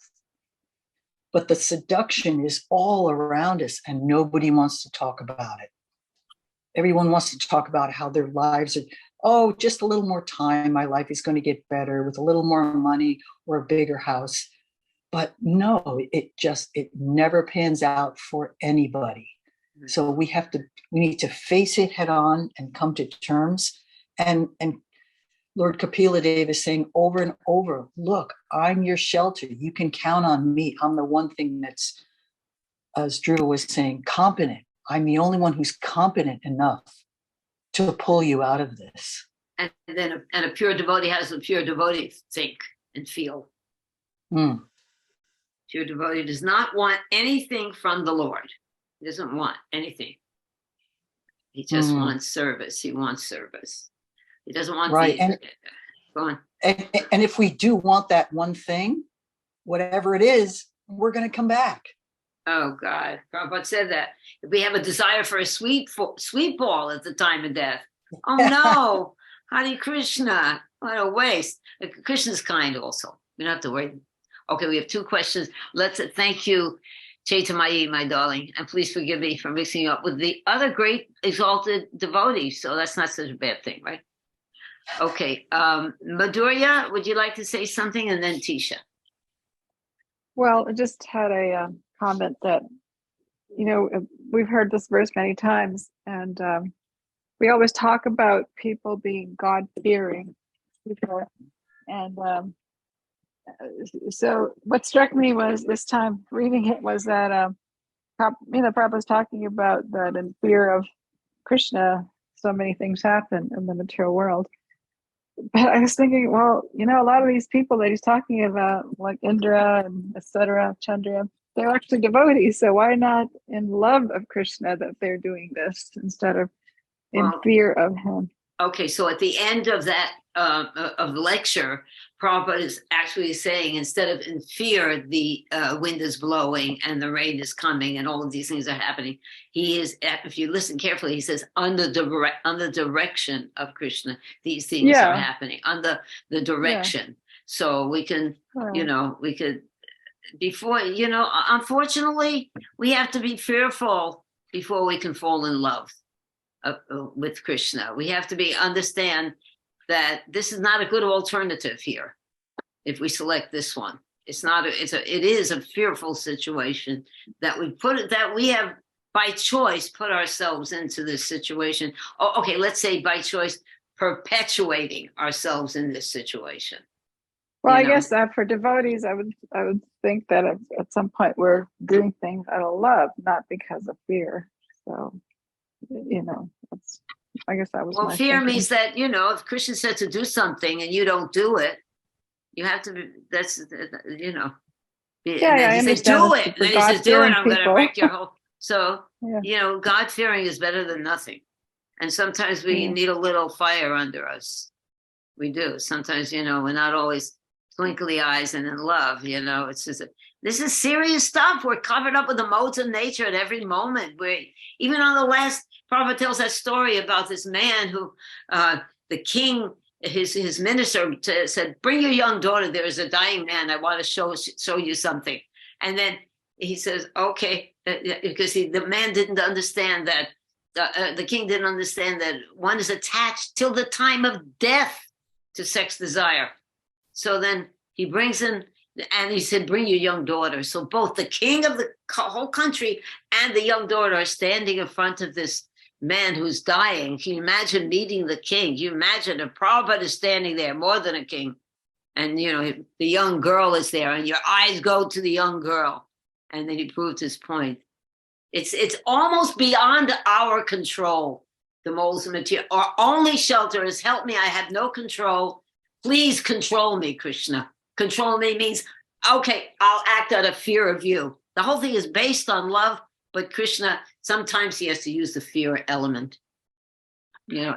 But the seduction is all around us and nobody wants to talk about it. Everyone wants to talk about how their lives are, just a little more time, my life is going to get better with a little more money or a bigger house. But no, it never pans out for anybody. So we need to face it head on and come to terms. And Lord Kapila Dev is saying over and over, look, I'm your shelter. You can count on me. I'm the one thing that's, as Drew was saying, competent. I'm the only one who's competent enough to pull you out of this. And then a pure devotee has a pure devotee think and feel. Pure devotee does not want anything from the Lord. He doesn't want anything. He just wants service. He wants service. He doesn't want go on. And if we do want that one thing, whatever it is, we're going to come back. Oh God, Prabhupada said that. If we have a desire for a sweet ball at the time of death, oh no, Hare Krishna, what a waste. Krishna's kind also. We don't have to worry. Okay, we have two questions. Let's thank you, Chaitamayi, my darling, and please forgive me for mixing you up with the other great exalted devotees. So that's not such a bad thing, right? Okay, Madhurya, would you like to say something? And then Tisha. Well, I just had a comment that, we've heard this verse many times, and we always talk about people being God-fearing people. And so what struck me was this time reading it was that, Prabhupada was talking about that in fear of Krishna, so many things happen in the material world. But I was thinking, well, a lot of these people that he's talking about, like Indra and etc., Chandra, they're actually devotees. So why not in love of Krishna that they're doing this instead of in fear of him? Okay, so at the end of that of the lecture, Prabhupada is actually saying, instead of in fear, the wind is blowing and the rain is coming and all of these things are happening. He is, if you listen carefully, he says, on the direction of Krishna, these things are happening, on the direction. Yeah. So we can, we could, before, unfortunately, we have to be fearful before we can fall in love with Krishna. We have to understand that this is not a good alternative here. If we select this one, it is a fearful situation that we have by choice put ourselves into this situation. Okay, let's say by choice perpetuating ourselves in this situation. Well, I guess for devotees, I would think that at some point we're doing things out of love, not because of fear. So, I guess that was my fear thinking. means that, if Krishna said to do something and you don't do it, you have to be, I he says, do it. Then he says, do it, I'm going to wreck your whole. So, God-fearing is better than nothing. And sometimes we need a little fire under us. We do. Sometimes, we're not always twinkly eyes and in love, it's just, this is serious stuff. We're covered up with the modes of nature at every moment. Even on the last, Prabhupada tells that story about this man who, the king, his minister said, bring your young daughter. There is a dying man. I want to show you something. And then he says, okay, because the man didn't understand that, the king didn't understand that one is attached till the time of death to sex desire. So then He brings in, and he said, bring your young daughter. So both the king of the whole country and the young daughter are standing in front of this man who's dying. Can you imagine meeting the king? You imagine if Prabhupada is standing there, more than a king, and the young girl is there, and your eyes go to the young girl, and then he proved his point. It's almost beyond our control. The moles of material. Our only shelter is help me. I have no control. Please control me, Krishna. Control me means, okay, I'll act out of fear of you. The whole thing is based on love, but Krishna, sometimes he has to use the fear element.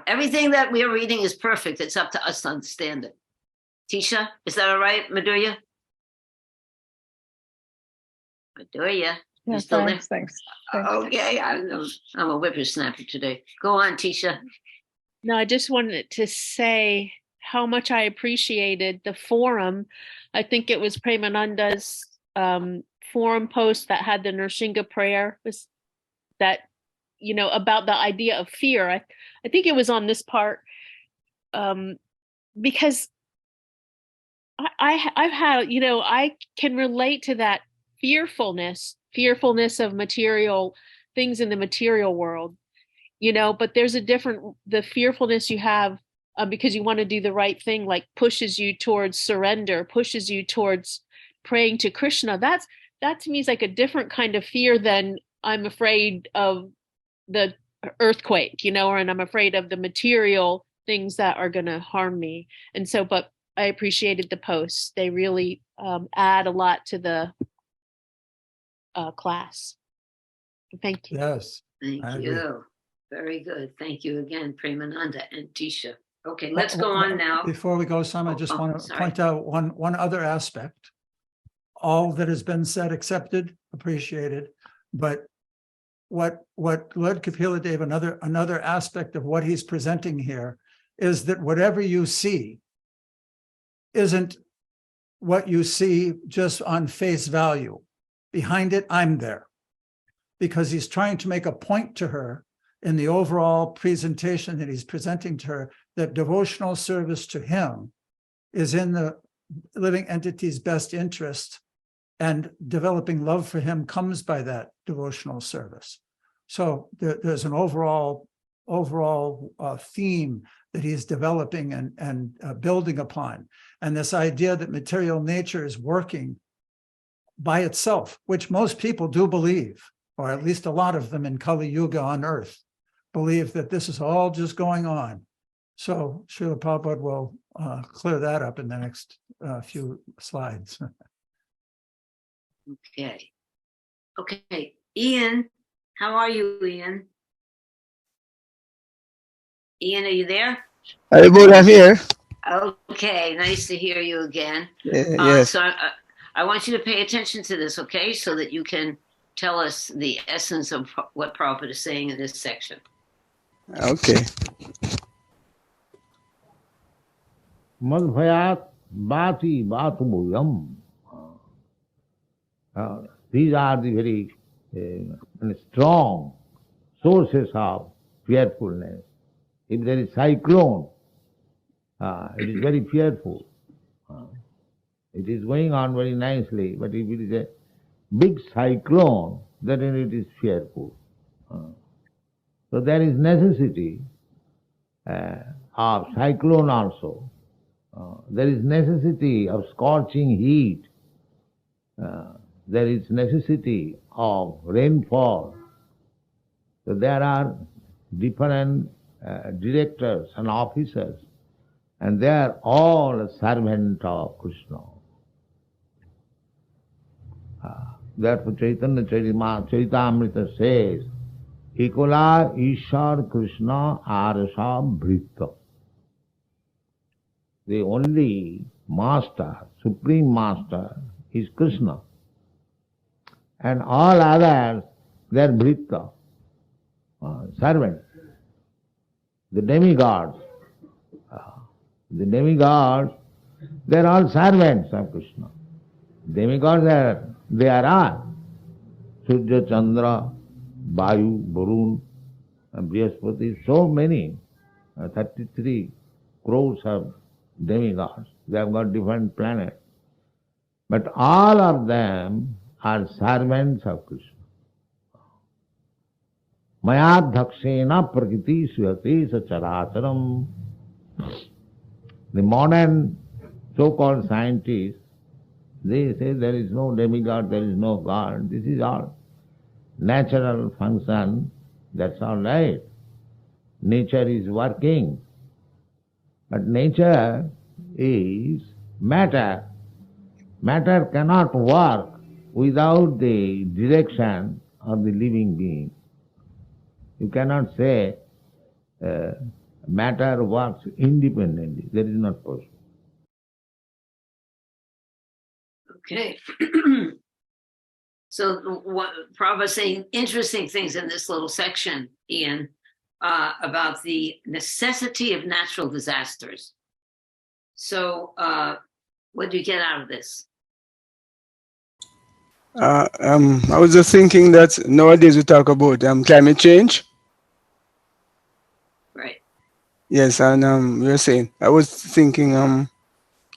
Everything that we're reading is perfect. It's up to us to understand it. Tisha, is that all right, Madhurya? Madhurya, you Yeah, still thanks. there? Okay, I'm a whippersnapper today. Go on, Tisha. No, I just wanted to say how much I appreciated the forum. I think it was Premananda's forum post that had the Nrsinga prayer, was that, about the idea of fear. I think it was on this part, because I've had, I can relate to that fearfulness of material things in the material world, but there's the fearfulness you have because you want to do the right thing, like pushes you towards surrender, pushes you towards praying to Krishna. That to me is like a different kind of fear than I'm afraid of the earthquake, and I'm afraid of the material things that are going to harm me. And so, but I appreciated the posts. They really add a lot to the class. Thank you. Yes. Thank I you. agree. Very good. Thank you again, Premananda and Tisha. Okay, let's go on now. Before we go, Sam, I just want to sorry. point out one other aspect. All that has been said, accepted, appreciated, but what Lord Kapila Dev, another aspect of what he's presenting here is that whatever you see isn't what you see just on face value. Behind it, I'm there. Because he's trying to make a point to her in the overall presentation that he's presenting to her, that devotional service to him is in the living entity's best interest, and developing love for him comes by that devotional service. So there's an overall theme that he's developing and building upon. And this idea that material nature is working by itself, which most people do believe, or at least a lot of them in Kali Yuga on earth, believe that this is all just going on. So Srila Prabhupada will clear that up in the next few slides. Okay. Ian, how are you, Ian? Ian, are you there? I'm here. Okay, nice to hear you again. Yes. So I want you to pay attention to this, okay? So that you can tell us the essence of what Prabhupada is saying in this section. Okay. Madhvayat bhati bhatubhuyam. These are the very strong sources of fearfulness. If there is cyclone, it is very fearful. It is going on very nicely, but if it is a big cyclone, then it is fearful. So there is necessity of cyclone also. There is necessity of scorching heat. There is necessity of rainfall. So there are different directors and officers, and they are all a servant of Krishna. Therefore Chaitanya Charitamrita says, Ekola Ishar Krishna Arasa Bhrita. The only master, supreme master is Krishna. And all others, they are Bhrita, servants. The demigods, they are all servants of Krishna. Demigods they are all. Surya, Chandra, Vayu, Varun, Brihaspati, so many, 33 crores of demigods. They have got different planets. But all of them are servants of Krishna. Mayadhakshena prakriti suyate sacharacharam. The modern so-called scientists, they say there is no demigod, there is no God. This is all natural function. That's all right. Nature is working. But nature is matter. Matter cannot work without the direction of the living being. You cannot say matter works independently. That is not possible. Okay. So what Prabhupada saying interesting things in this little section, Ian, about the necessity of natural disasters. So what do you get out of this? I was just thinking that nowadays we talk about climate change. Right. Yes, and we were saying, I was thinking,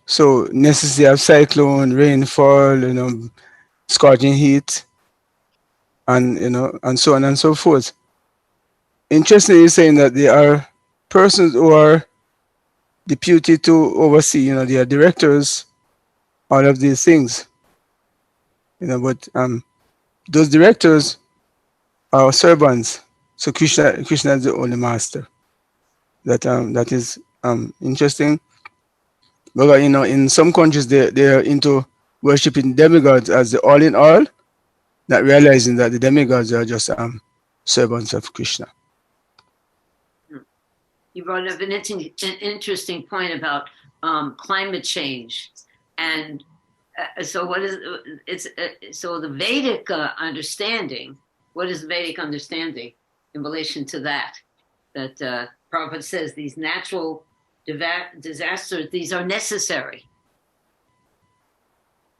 so necessity of cyclone, rainfall, scorching heat, and and so on and so forth. Interestingly, saying that there are persons who are deputed to oversee, they are directors, all of these things. But those directors are servants. So Krishna is the only master. That is interesting. But in some countries they are into worshiping demigods as the all in all, not realizing that the demigods are just servants of Krishna. You brought up an interesting point about climate change, and so what is so the Vedic understanding? What is the Vedic understanding in relation to that? That Prabhupada says these natural disasters, these are necessary.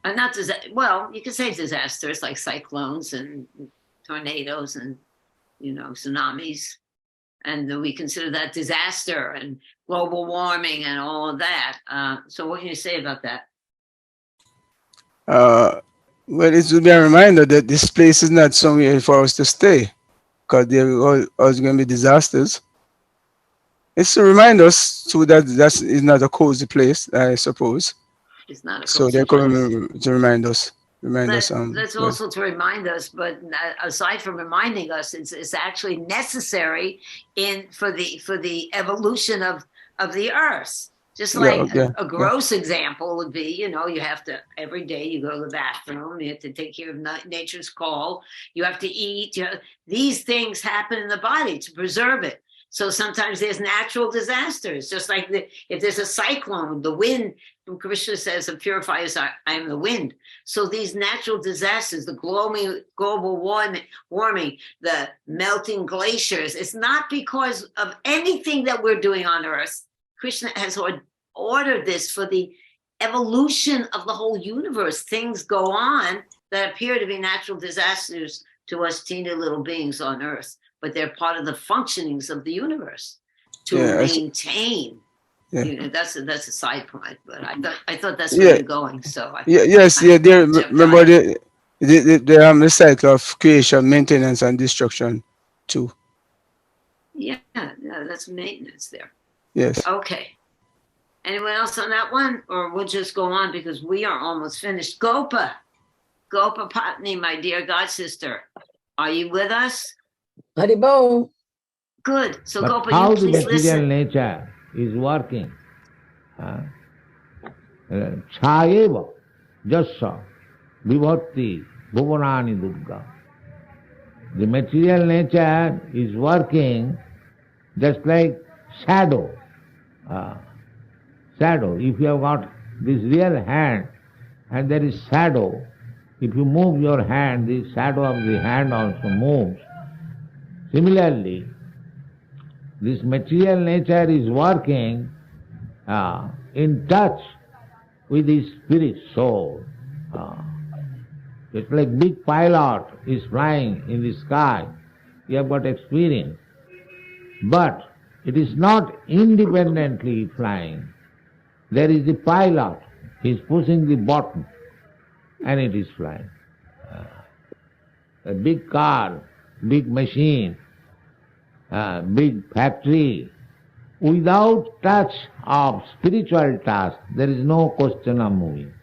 Not well, you can say disasters like cyclones and tornadoes and tsunamis. And we consider that disaster and global warming and all of that. So what can you say about that? Well, it should be a reminder that this place is not somewhere for us to stay, because there are always going to be disasters. It's to remind us too that is not a cozy place, I suppose. It's not a cozy so they're place. coming to remind us. That's also to remind us, but aside from reminding us, it's actually necessary for the evolution of the earth. Just like a gross example would be, you have to, every day you go to the bathroom, you have to take care of nature's call, you have to eat, these things happen in the body to preserve it. So sometimes there's natural disasters, just like if there's a cyclone, the wind, Krishna says, and purifies, I am the wind. So these natural disasters, the global warming, the melting glaciers, it's not because of anything that we're doing on Earth. Krishna has ordered this for the evolution of the whole universe. Things go on that appear to be natural disasters to us teeny little beings on Earth, but they're part of the functionings of the universe to maintain. That's a side point, but I thought that's where you're going. So remember the cycle of creation, maintenance, and destruction too. Yeah, that's maintenance there. Yes. Okay. Anyone else on that one, or we'll just go on because we are almost finished. Gopa Patni, my dear god sister, are you with us? Haribo. Good. So but Gopa, how you the please material listen. nature is working? Chayeva Jassa Vibhatti Bhuvanani Durga. The material nature is working just like shadow. Shadow. If you have got this real hand and there is shadow, if you move your hand, the shadow of the hand also moves. Similarly, this material nature is working in touch with the spirit soul. It's like big pilot is flying in the sky. You have got experience. But it is not independently flying. There is the pilot. He is pushing the button. and it is flying. A big car, big machine, big factory, without touch of spiritual task, there is no question of moving.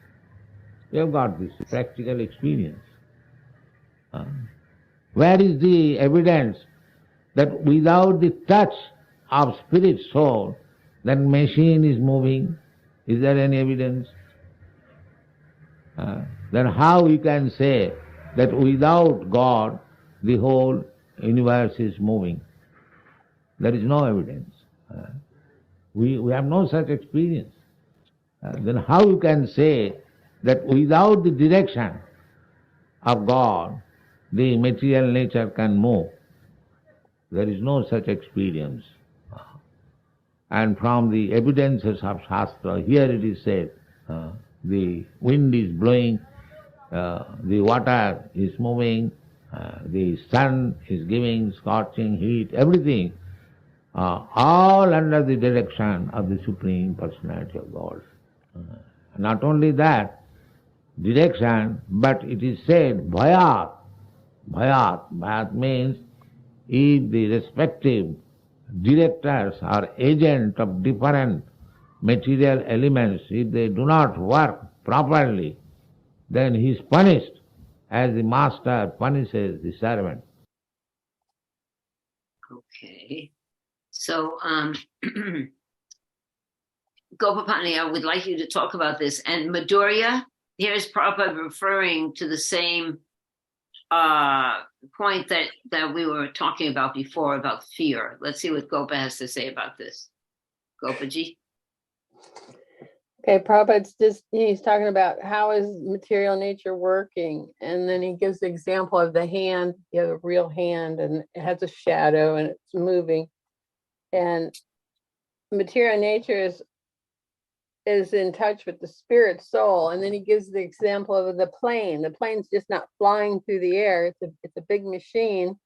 We have got this practical experience. Where is the evidence that without the touch of spirit soul, that machine is moving? Is there any evidence? Then how we can say that without God, the whole universe is moving? There is no evidence. We have no such experience. Then how you can say that without the direction of God, the material nature can move? There is no such experience. And from the evidences of Shastra, here it is said, the wind is blowing, the water is moving, the sun is giving scorching heat, everything, all under the direction of the Supreme Personality of God. Not only that direction, but it is said, bhayat. Bhayat means if the respective directors or agent of different material elements, if they do not work properly, then he is punished as the master punishes the servant. Okay. So, Gopapani, I would like you to talk about this. And Madhurya, here's Prabhupada referring to the same point that we were talking about before about fear. Let's see what Gopa has to say about this. Gopaji? Okay, Prabhupada's he's talking about how is material nature working, and then he gives the example of the hand, you have a real hand, and it has a shadow and it's moving. And material nature is in touch with the spirit soul, and then he gives the example of the plane. The plane's just not flying through the air, it's a big machine,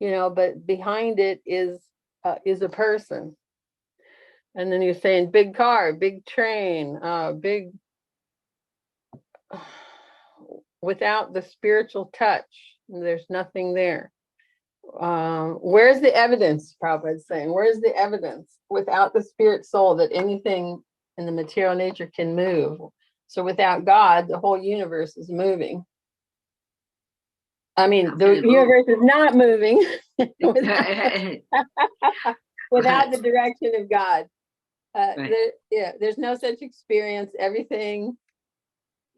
but behind it is a person. And then you're saying big car, big train, big, without the spiritual touch, there's nothing there. Where's the evidence, Prabhupada's saying? Where's the evidence without the spirit soul that anything in the material nature can move? So without God, the whole universe is moving. I mean, the universe is not moving without the direction of God. Right. There's no such experience. Everything,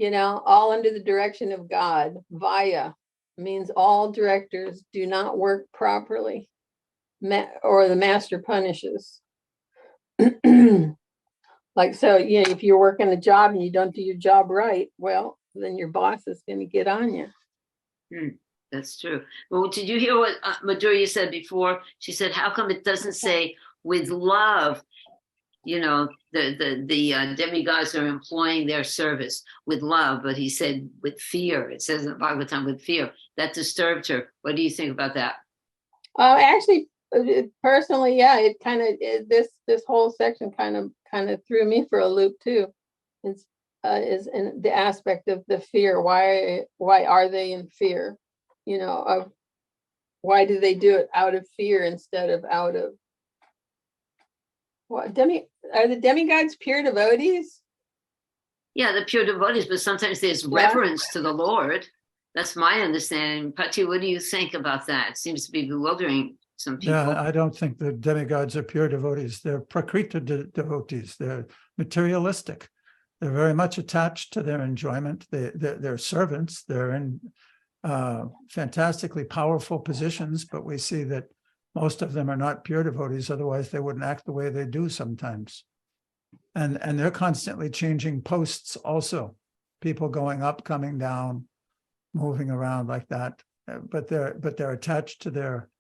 all under the direction of God. Vaya means all directors do not work properly, or the master punishes. Like, so, if you're working a job and you don't do your job right, well, then your boss is going to get on you. That's true. Well, did you hear what Madhurya said before? She said, how come it doesn't say with love? The demigods are employing their service with love, but he said with fear. It says in Bhagavatam with fear. That disturbed her. What do you think about that? Actually, personally, yeah, it kind of this whole section kind of threw me for a loop too. Is in the aspect of the fear. Why are they in fear? Of why do they do it out of fear instead of out of what? Are the demigods pure devotees? Yeah, they're pure devotees, but sometimes there's reverence to the Lord. That's my understanding. Pati, what do you think about that? It seems to be bewildering some people. Yeah, I don't think the demigods are pure devotees. They're prakrita devotees. They're materialistic. They're very much attached to their enjoyment. They're servants. They're in fantastically powerful positions, but we see that most of them are not pure devotees. Otherwise, they wouldn't act the way they do sometimes. And they're constantly changing posts also. People going up, coming down, moving around like that. But they're attached to their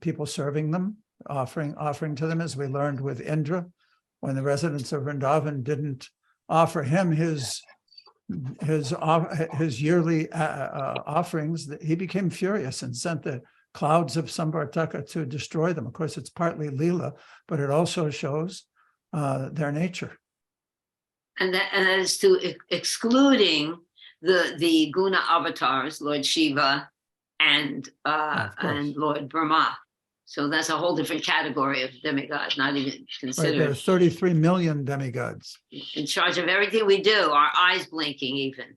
people serving them, offering to them, as we learned with Indra, when the residents of Vrindavan didn't offer him his yearly offerings, he became furious and sent the clouds of Samvartaka to destroy them. Of course, it's partly Leela, but it also shows their nature. And that is to excluding the Guna avatars, Lord Shiva and Of course. and Lord Brahma. So that's a whole different category of demigod, not even Right, considered. there are 33 million demigods. In charge of everything we do, our eyes blinking even,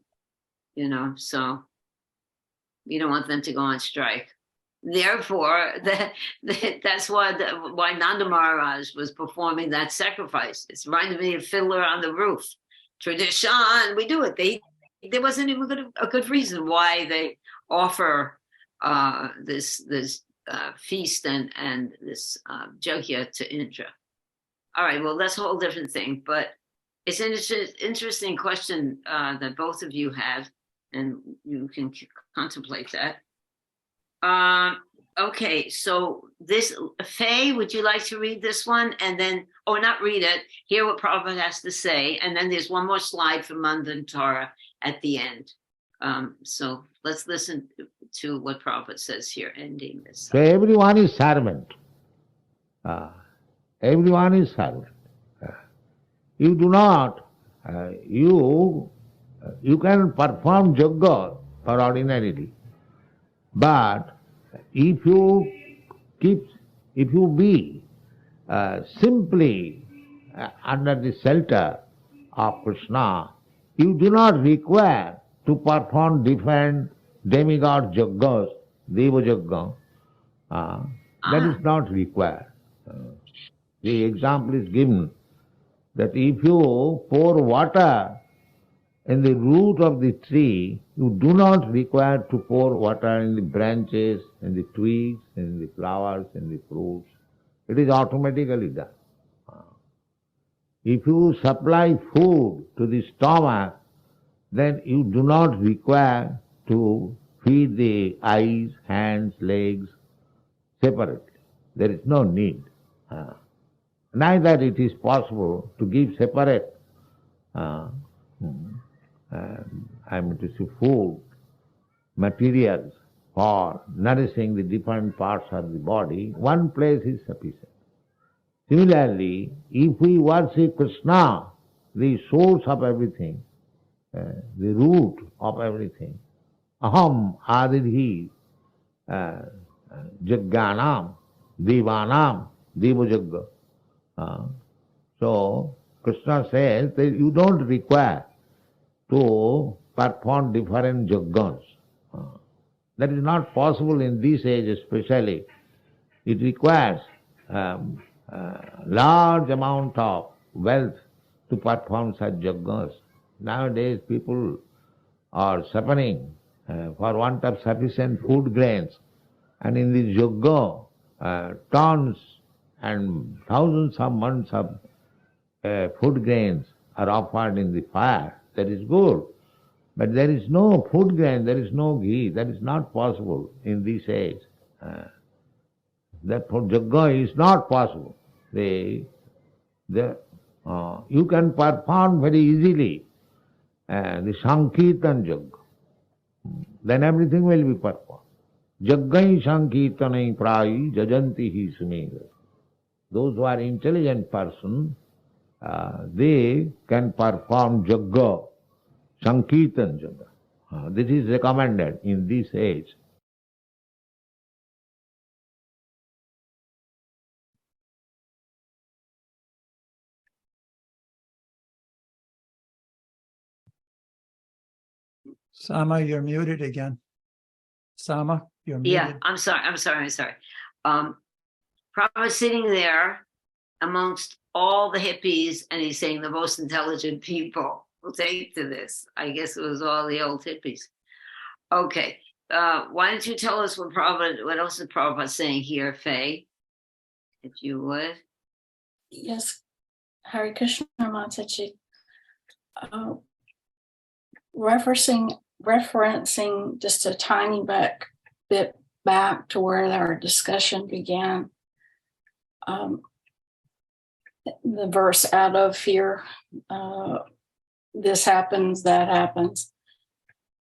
so you don't want them to go on strike. Therefore, that's why Nanda Maharaj was performing that sacrifice. It's reminded me of Fiddler on the Roof. Tradition, we do it. There wasn't even a good reason why they offer this feast and this yajna to Indra. All right, well, that's a whole different thing, but it's an interesting question that both of you have, and you can contemplate that. Okay, so this, Faye, would you like to read this one? And then, or not read it, hear what Prabhupada has to say, and then there's one more slide from Mandantara at the end. So let's listen to what Prabhupada says here, ending this. So everyone is servant. Everyone is servant. You do not, you can perform yoga for ordinarily, but if you be simply under the shelter of Krishna, you do not require to perform different demigod yogas, deva yoga. That is not required. The example is given that if you pour water in the root of the tree, you do not require to pour water in the branches, in the twigs, in the flowers, in the fruits. It is automatically done. If you supply food to the stomach, then you do not require to feed the eyes, hands, legs separately. There is no need. Neither it is possible to give separate food materials for nourishing the different parts of the body. One place is sufficient. Similarly, if we worship Krishna, the source of everything, the root of everything, aham adidhi jagganam devanam deva jagga. So Krishna says that you don't require to perform different yajnas. That is not possible in this age especially. It requires large amount of wealth to perform such yajnas. Nowadays people are suffering for want of sufficient food grains, and in this yajna tons and thousands of months of food grains are offered in the fire. That is good. But there is no food grain, there is no ghee. That is not possible in this age. Therefore, yajna is not possible. You can perform very easily the Sankirtan yajna. Then everything will be performed. Yajnai Sankirtanai Prayi Jajanti Hi Sumega. Those who are intelligent person, they can perform yajna, Sankirtan yajna. This is recommended in this age. Sama, you're muted again. Sama, you're muted. Yeah, I'm sorry. Prabhupada's sitting there amongst all the hippies, and he's saying the most intelligent people will take to this. I guess it was all the old hippies. Okay, why don't you tell us what else is Prabhupada saying here, Faye, if you would? Yes, Hare Krishna Mataji. Referencing just a tiny bit back to where our discussion began. The verse out of fear, this happens, that happens.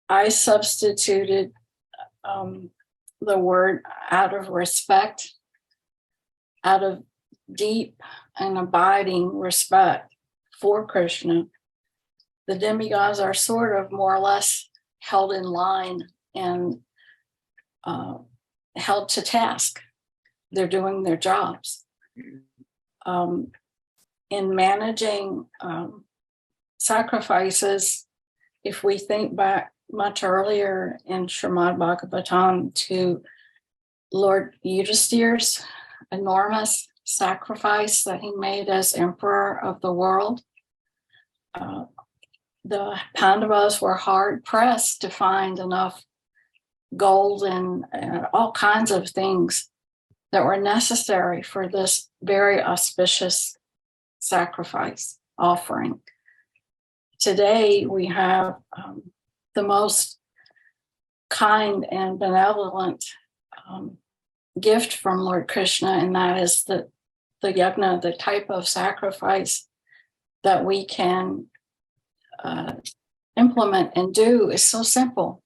I substituted the word out of respect, out of deep and abiding respect for Krishna. the demigods are sort of more or less held in line and held to task. They're doing their jobs. In managing sacrifices, if we think back much earlier in Srimad Bhagavatam to Lord Yudhisthira's enormous sacrifice that he made as emperor of the world, the Pandavas were hard pressed to find enough gold and all kinds of things that were necessary for this very auspicious sacrifice offering. Today, we have the most kind and benevolent gift from Lord Krishna, and that is the yajna, the type of sacrifice that we can implement and do is so simple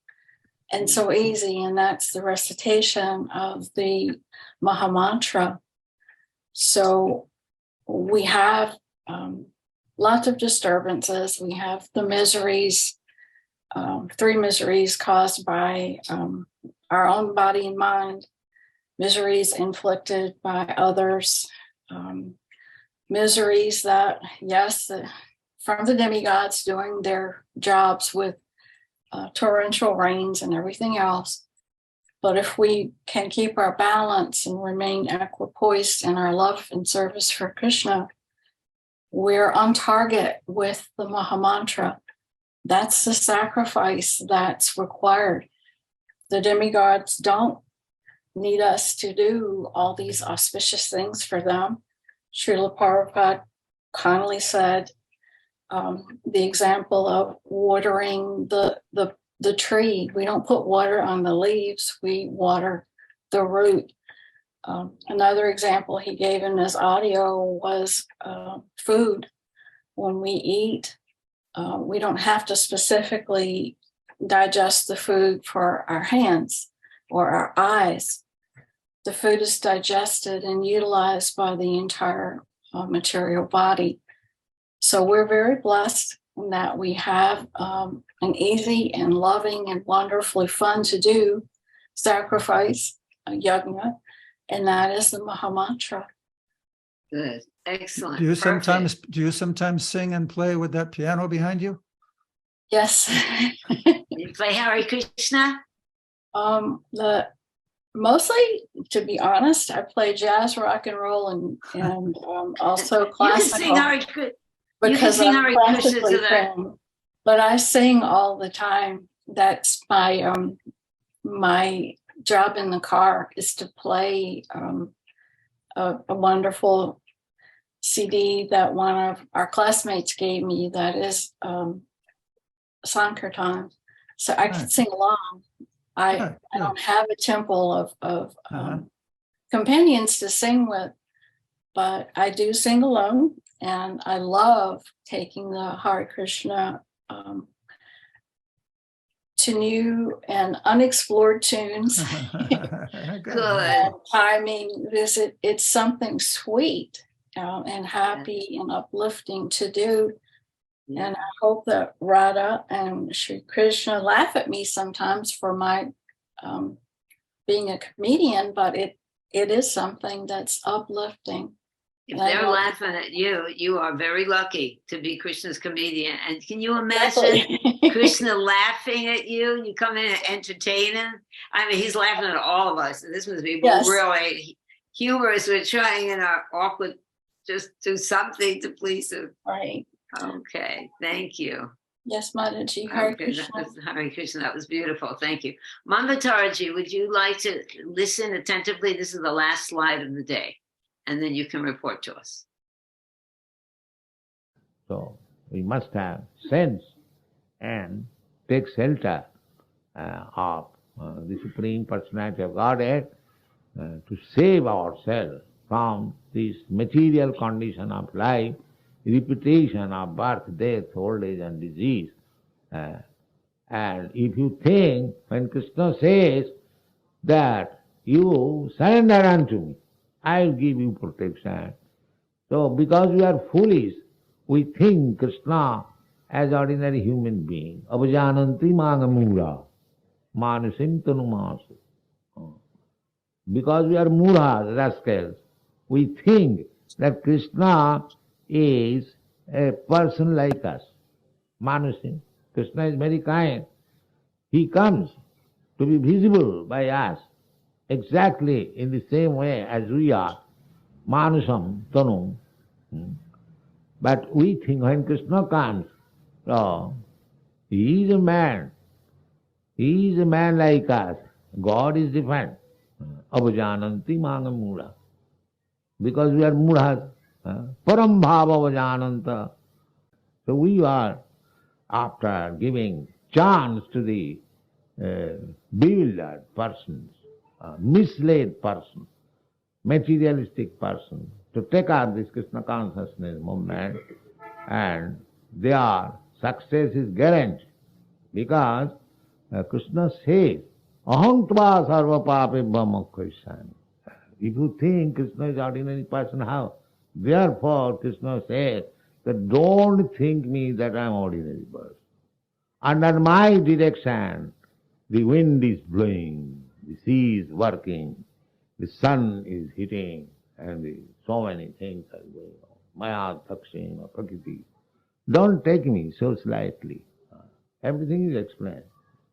and so easy, and that's the recitation of the Mahamantra. So we have lots of disturbances. We have the miseries, 3 miseries caused by our own body and mind, miseries inflicted by others, miseries that, yes, from the demigods doing their jobs with torrential rains and everything else. But if we can keep our balance and remain equipoised in our love and service for Krishna, we're on target with the Mahamantra. That's the sacrifice that's required. The demigods don't need us to do all these auspicious things for them. Srila Prabhupada kindly said, the example of watering the tree. We don't put water on the leaves, we water the root. Another example he gave in his audio was food. When we eat, we don't have to specifically digest the food for our hands or our eyes. The food is digested and utilized by the entire material body. So we're very blessed in that we have an easy and loving and wonderfully fun to do sacrifice, yajna, and that is the Mahamantra. Good. Excellent. Do Perfect. you sometimes sing and play with that piano behind you? Yes. You play Hare Krishna? Mostly, to be honest, I play jazz, rock and roll, and also classical. You can sing Hare Because I'm Krishna classically to that. trained, but I sing all the time. That's my my job in the car is to play a wonderful CD that one of our classmates gave me that is Sankirtan. So I can sing along. I don't have a temple of companions to sing with, but I do sing alone, and I love taking the Hare Krishna to new and unexplored tunes. And timing, it's something sweet and happy and uplifting to do. And I hope that Radha and Sri Krishna laugh at me sometimes for my being a comedian, but it is something that's uplifting. If they're laughing at you, you are very lucky to be Krishna's comedian. And can you imagine Krishna laughing at you? You come in and entertain him. I mean, he's laughing at all of us. And this must be really humorous. We're trying in our awkward, just do something to please him. Right. Okay. Thank you. Yes, Mataji. Hare Krishna. Hare Krishna. That was beautiful. Thank you. Mamataji, would you like to listen attentively? This is the last slide of the day. And then you can report to us. So we must have sense and take shelter of the Supreme Personality of Godhead to save ourselves from this material condition of life, repetition of birth, death, old age and disease. And if you think, when Krishna says that you surrender unto me, I will give you protection. So because we are foolish, we think Krishna as ordinary human being. Avajananti magamura, manusim tanumasu. Because we are murahas, rascals, we think that Krishna is a person like us. Manusim. Krishna is very kind. He comes to be visible by us exactly in the same way as we are. Manusam tanum. But we think when Krishna comes, oh, he is a man. He is a man like us. God is different. Avajananti mangamura. Because we are murahas. Param bhava avajananta. So we are, after giving chance to the bewildered persons, misled persons, materialistic persons, to take up this Krishna consciousness movement, and their success is guaranteed. Because Krishna says, Aham tva sarva papebhya mokshaami. If you think Krishna is ordinary person, how? Therefore, Krishna says that don't think me that I am ordinary person. Under my direction, the wind is blowing, the sea is working, the sun is hitting, and so many things are going on. Maya, Takshina, Prakriti. Don't take me so slightly. Everything is explained.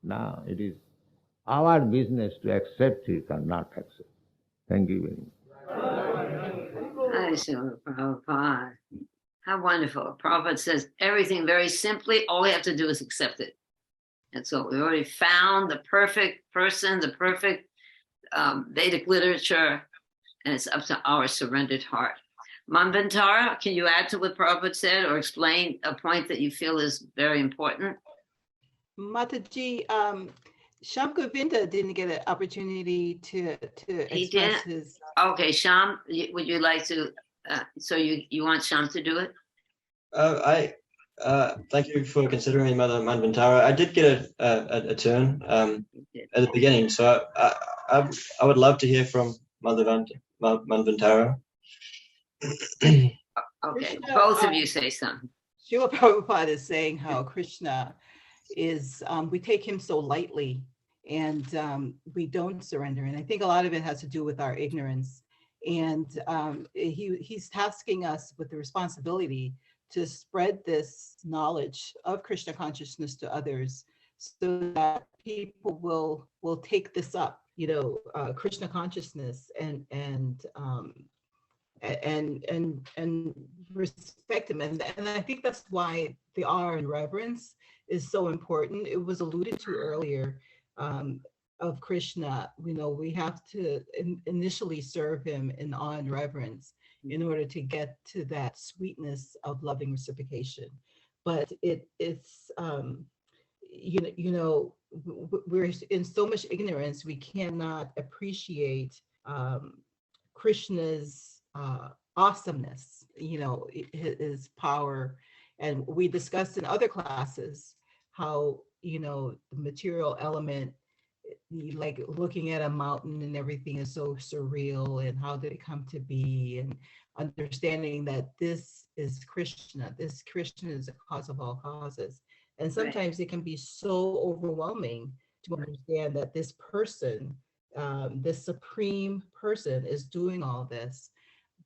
Now it is our business to accept it or not accept. Thank you very much. Hi, Srila Prabhupada. How wonderful. Prabhupada says everything very simply, all we have to do is accept it. And so we already found the perfect person, the perfect Vedic literature, and it's up to our surrendered heart. Manvantara, can you add to what Prabhupada said or explain a point that you feel is very important? Mataji, Sham Govinda didn't get an opportunity to He express did? his. Okay, Sham, would you like to, so you want Sham to do it? Thank you for considering me, Mother Manvantara. I did get a turn at the beginning, so I would love to hear from Mother Manvantara. Okay, Krishna, both of you say something. Srila Prabhupada is saying how Krishna is, we take him so lightly and we don't surrender. And I think a lot of it has to do with our ignorance. And he's tasking us with the responsibility to spread this knowledge of Krishna consciousness to others so that people will take this up, Krishna consciousness and respect him. And I think that's why the awe and reverence is so important. It was alluded to earlier of Krishna. We have to initially serve him in awe and reverence in order to get to that sweetness of loving reciprocation. But it's we're in so much ignorance, we cannot appreciate Krishna's awesomeness, his power. And we discussed in other classes how, the material element, like looking at a mountain and everything is so surreal, and how did it come to be, and understanding that this is Krishna is the cause of all causes. And sometimes it can be so overwhelming to understand that this person, this supreme person is doing all this,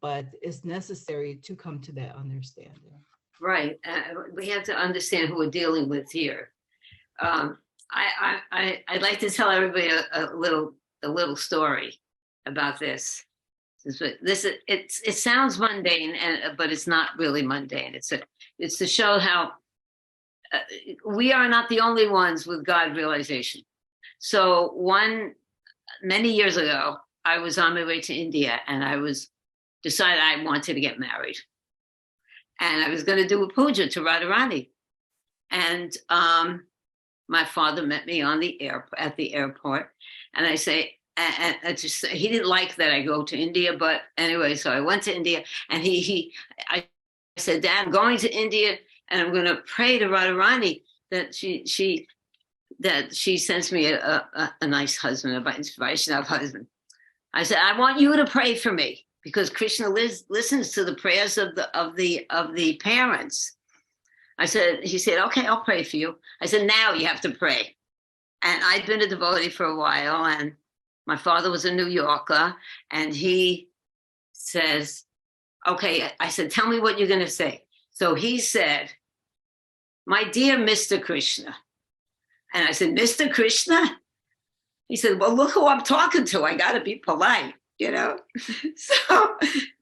but it's necessary to come to that understanding. Right. We have to understand who we're dealing with here. I'd like to tell everybody a little story about this. It sounds mundane, but it's not really mundane. It's to show how we are not the only ones with God realization. So many years ago, I was on my way to India, and I decided I wanted to get married, and I was going to do a puja to Radharani, and my father met me at the airport, and I say, and he didn't like that I go to India, but anyway, so I went to India, and I said, Dad, I'm going to India, and I'm going to pray to Radharani that she sends me a nice husband, a Vaishnava husband. I said, I want you to pray for me, because Krishna listens to the prayers of the parents. he said, okay, I'll pray for you. I said, now you have to pray. And I'd been a devotee for a while, and my father was a New Yorker, and he says, okay, I said, tell me what you're going to say. So he said, my dear Mr. Krishna. And I said, Mr. Krishna? He said, well, look who I'm talking to. I got to be polite, you know? So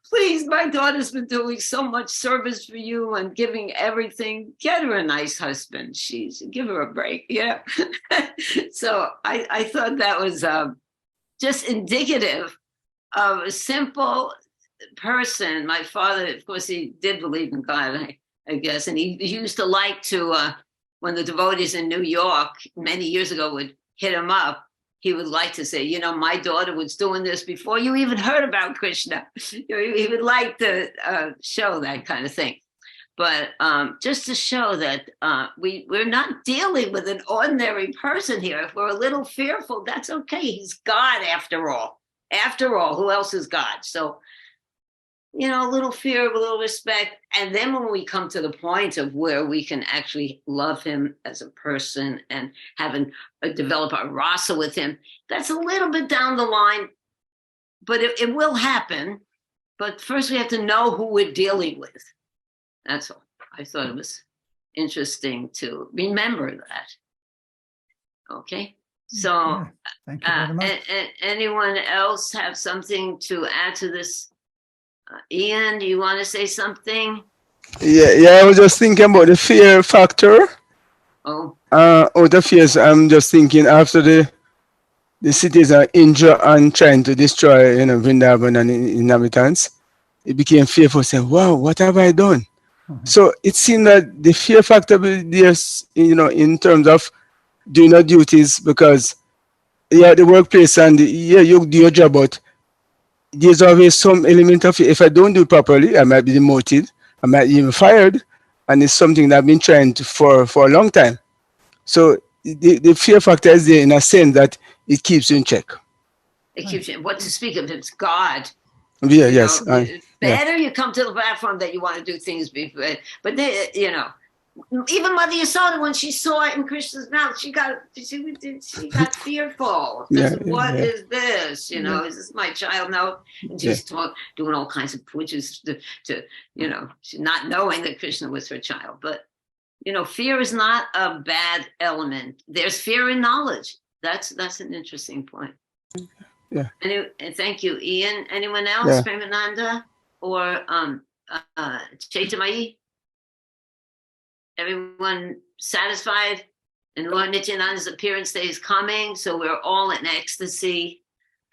please, my daughter's been doing so much service for you and giving everything. Get her a nice husband. Give her a break, yeah. So I thought that was just indicative of a simple person. My father, of course, he did believe in God, I guess. And he used to like to, when the devotees in New York many years ago would hit him up, he would like to say, you know, my daughter was doing this before you even heard about Krishna. He would like to show that kind of thing. But just to show that we're not dealing with an ordinary person here. If we're a little fearful, that's okay. He's God after all. After all, who else is God? So, you know, a little fear, a little respect. And then when we come to the point of where we can actually love him as a person and develop a rasa with him, that's a little bit down the line, but it will happen. But first we have to know who we're dealing with. That's all. I thought it was interesting to remember that. Okay. So thank you very much. Anyone else have something to add to this? Ian, do you want to say something? Yeah, I was just thinking about the fear factor. Oh. Out of fears, I'm just thinking after the cities are injured and trying to destroy, you know, Vrindavan and inhabitants, it became fearful, saying, wow, what have I done? So it seemed that the fear factor will be there, you know, in terms of doing your duties, because you're at the workplace and you do your job, but there's always some element of it. If I don't do it properly, I might be demoted, I might be even fired, and it's something that I've been trying for a long time. So the fear factor is there in a sense that it keeps you in check. It keeps you, what to speak of, it's God. Yeah, yes. Better you come to the platform that you want to do things before, but they, you know, even Mother Yasoda, when she saw it in Krishna's mouth, she got fearful. What is this? You know, is this my child? No. And she's doing all kinds of pujas to, you know, she's not knowing that Krishna was her child. But, you know, fear is not a bad element. There's fear in knowledge. That's an interesting point. Yeah. And thank you, Ian. Anyone else? Premananda or Chaitamayi? Everyone satisfied in Lord Nityananda's appearance that he's coming, so we're all in ecstasy,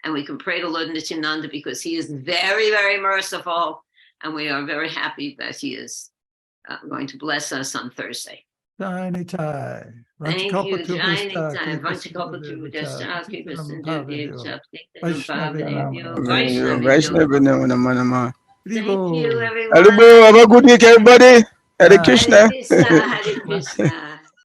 and we can pray to Lord Nityananda because he is very, very merciful, and we are very happy that he is going to bless us on Thursday. Thank you, everyone. Have a good week, everybody. Hare Krishna. Hare Krishna.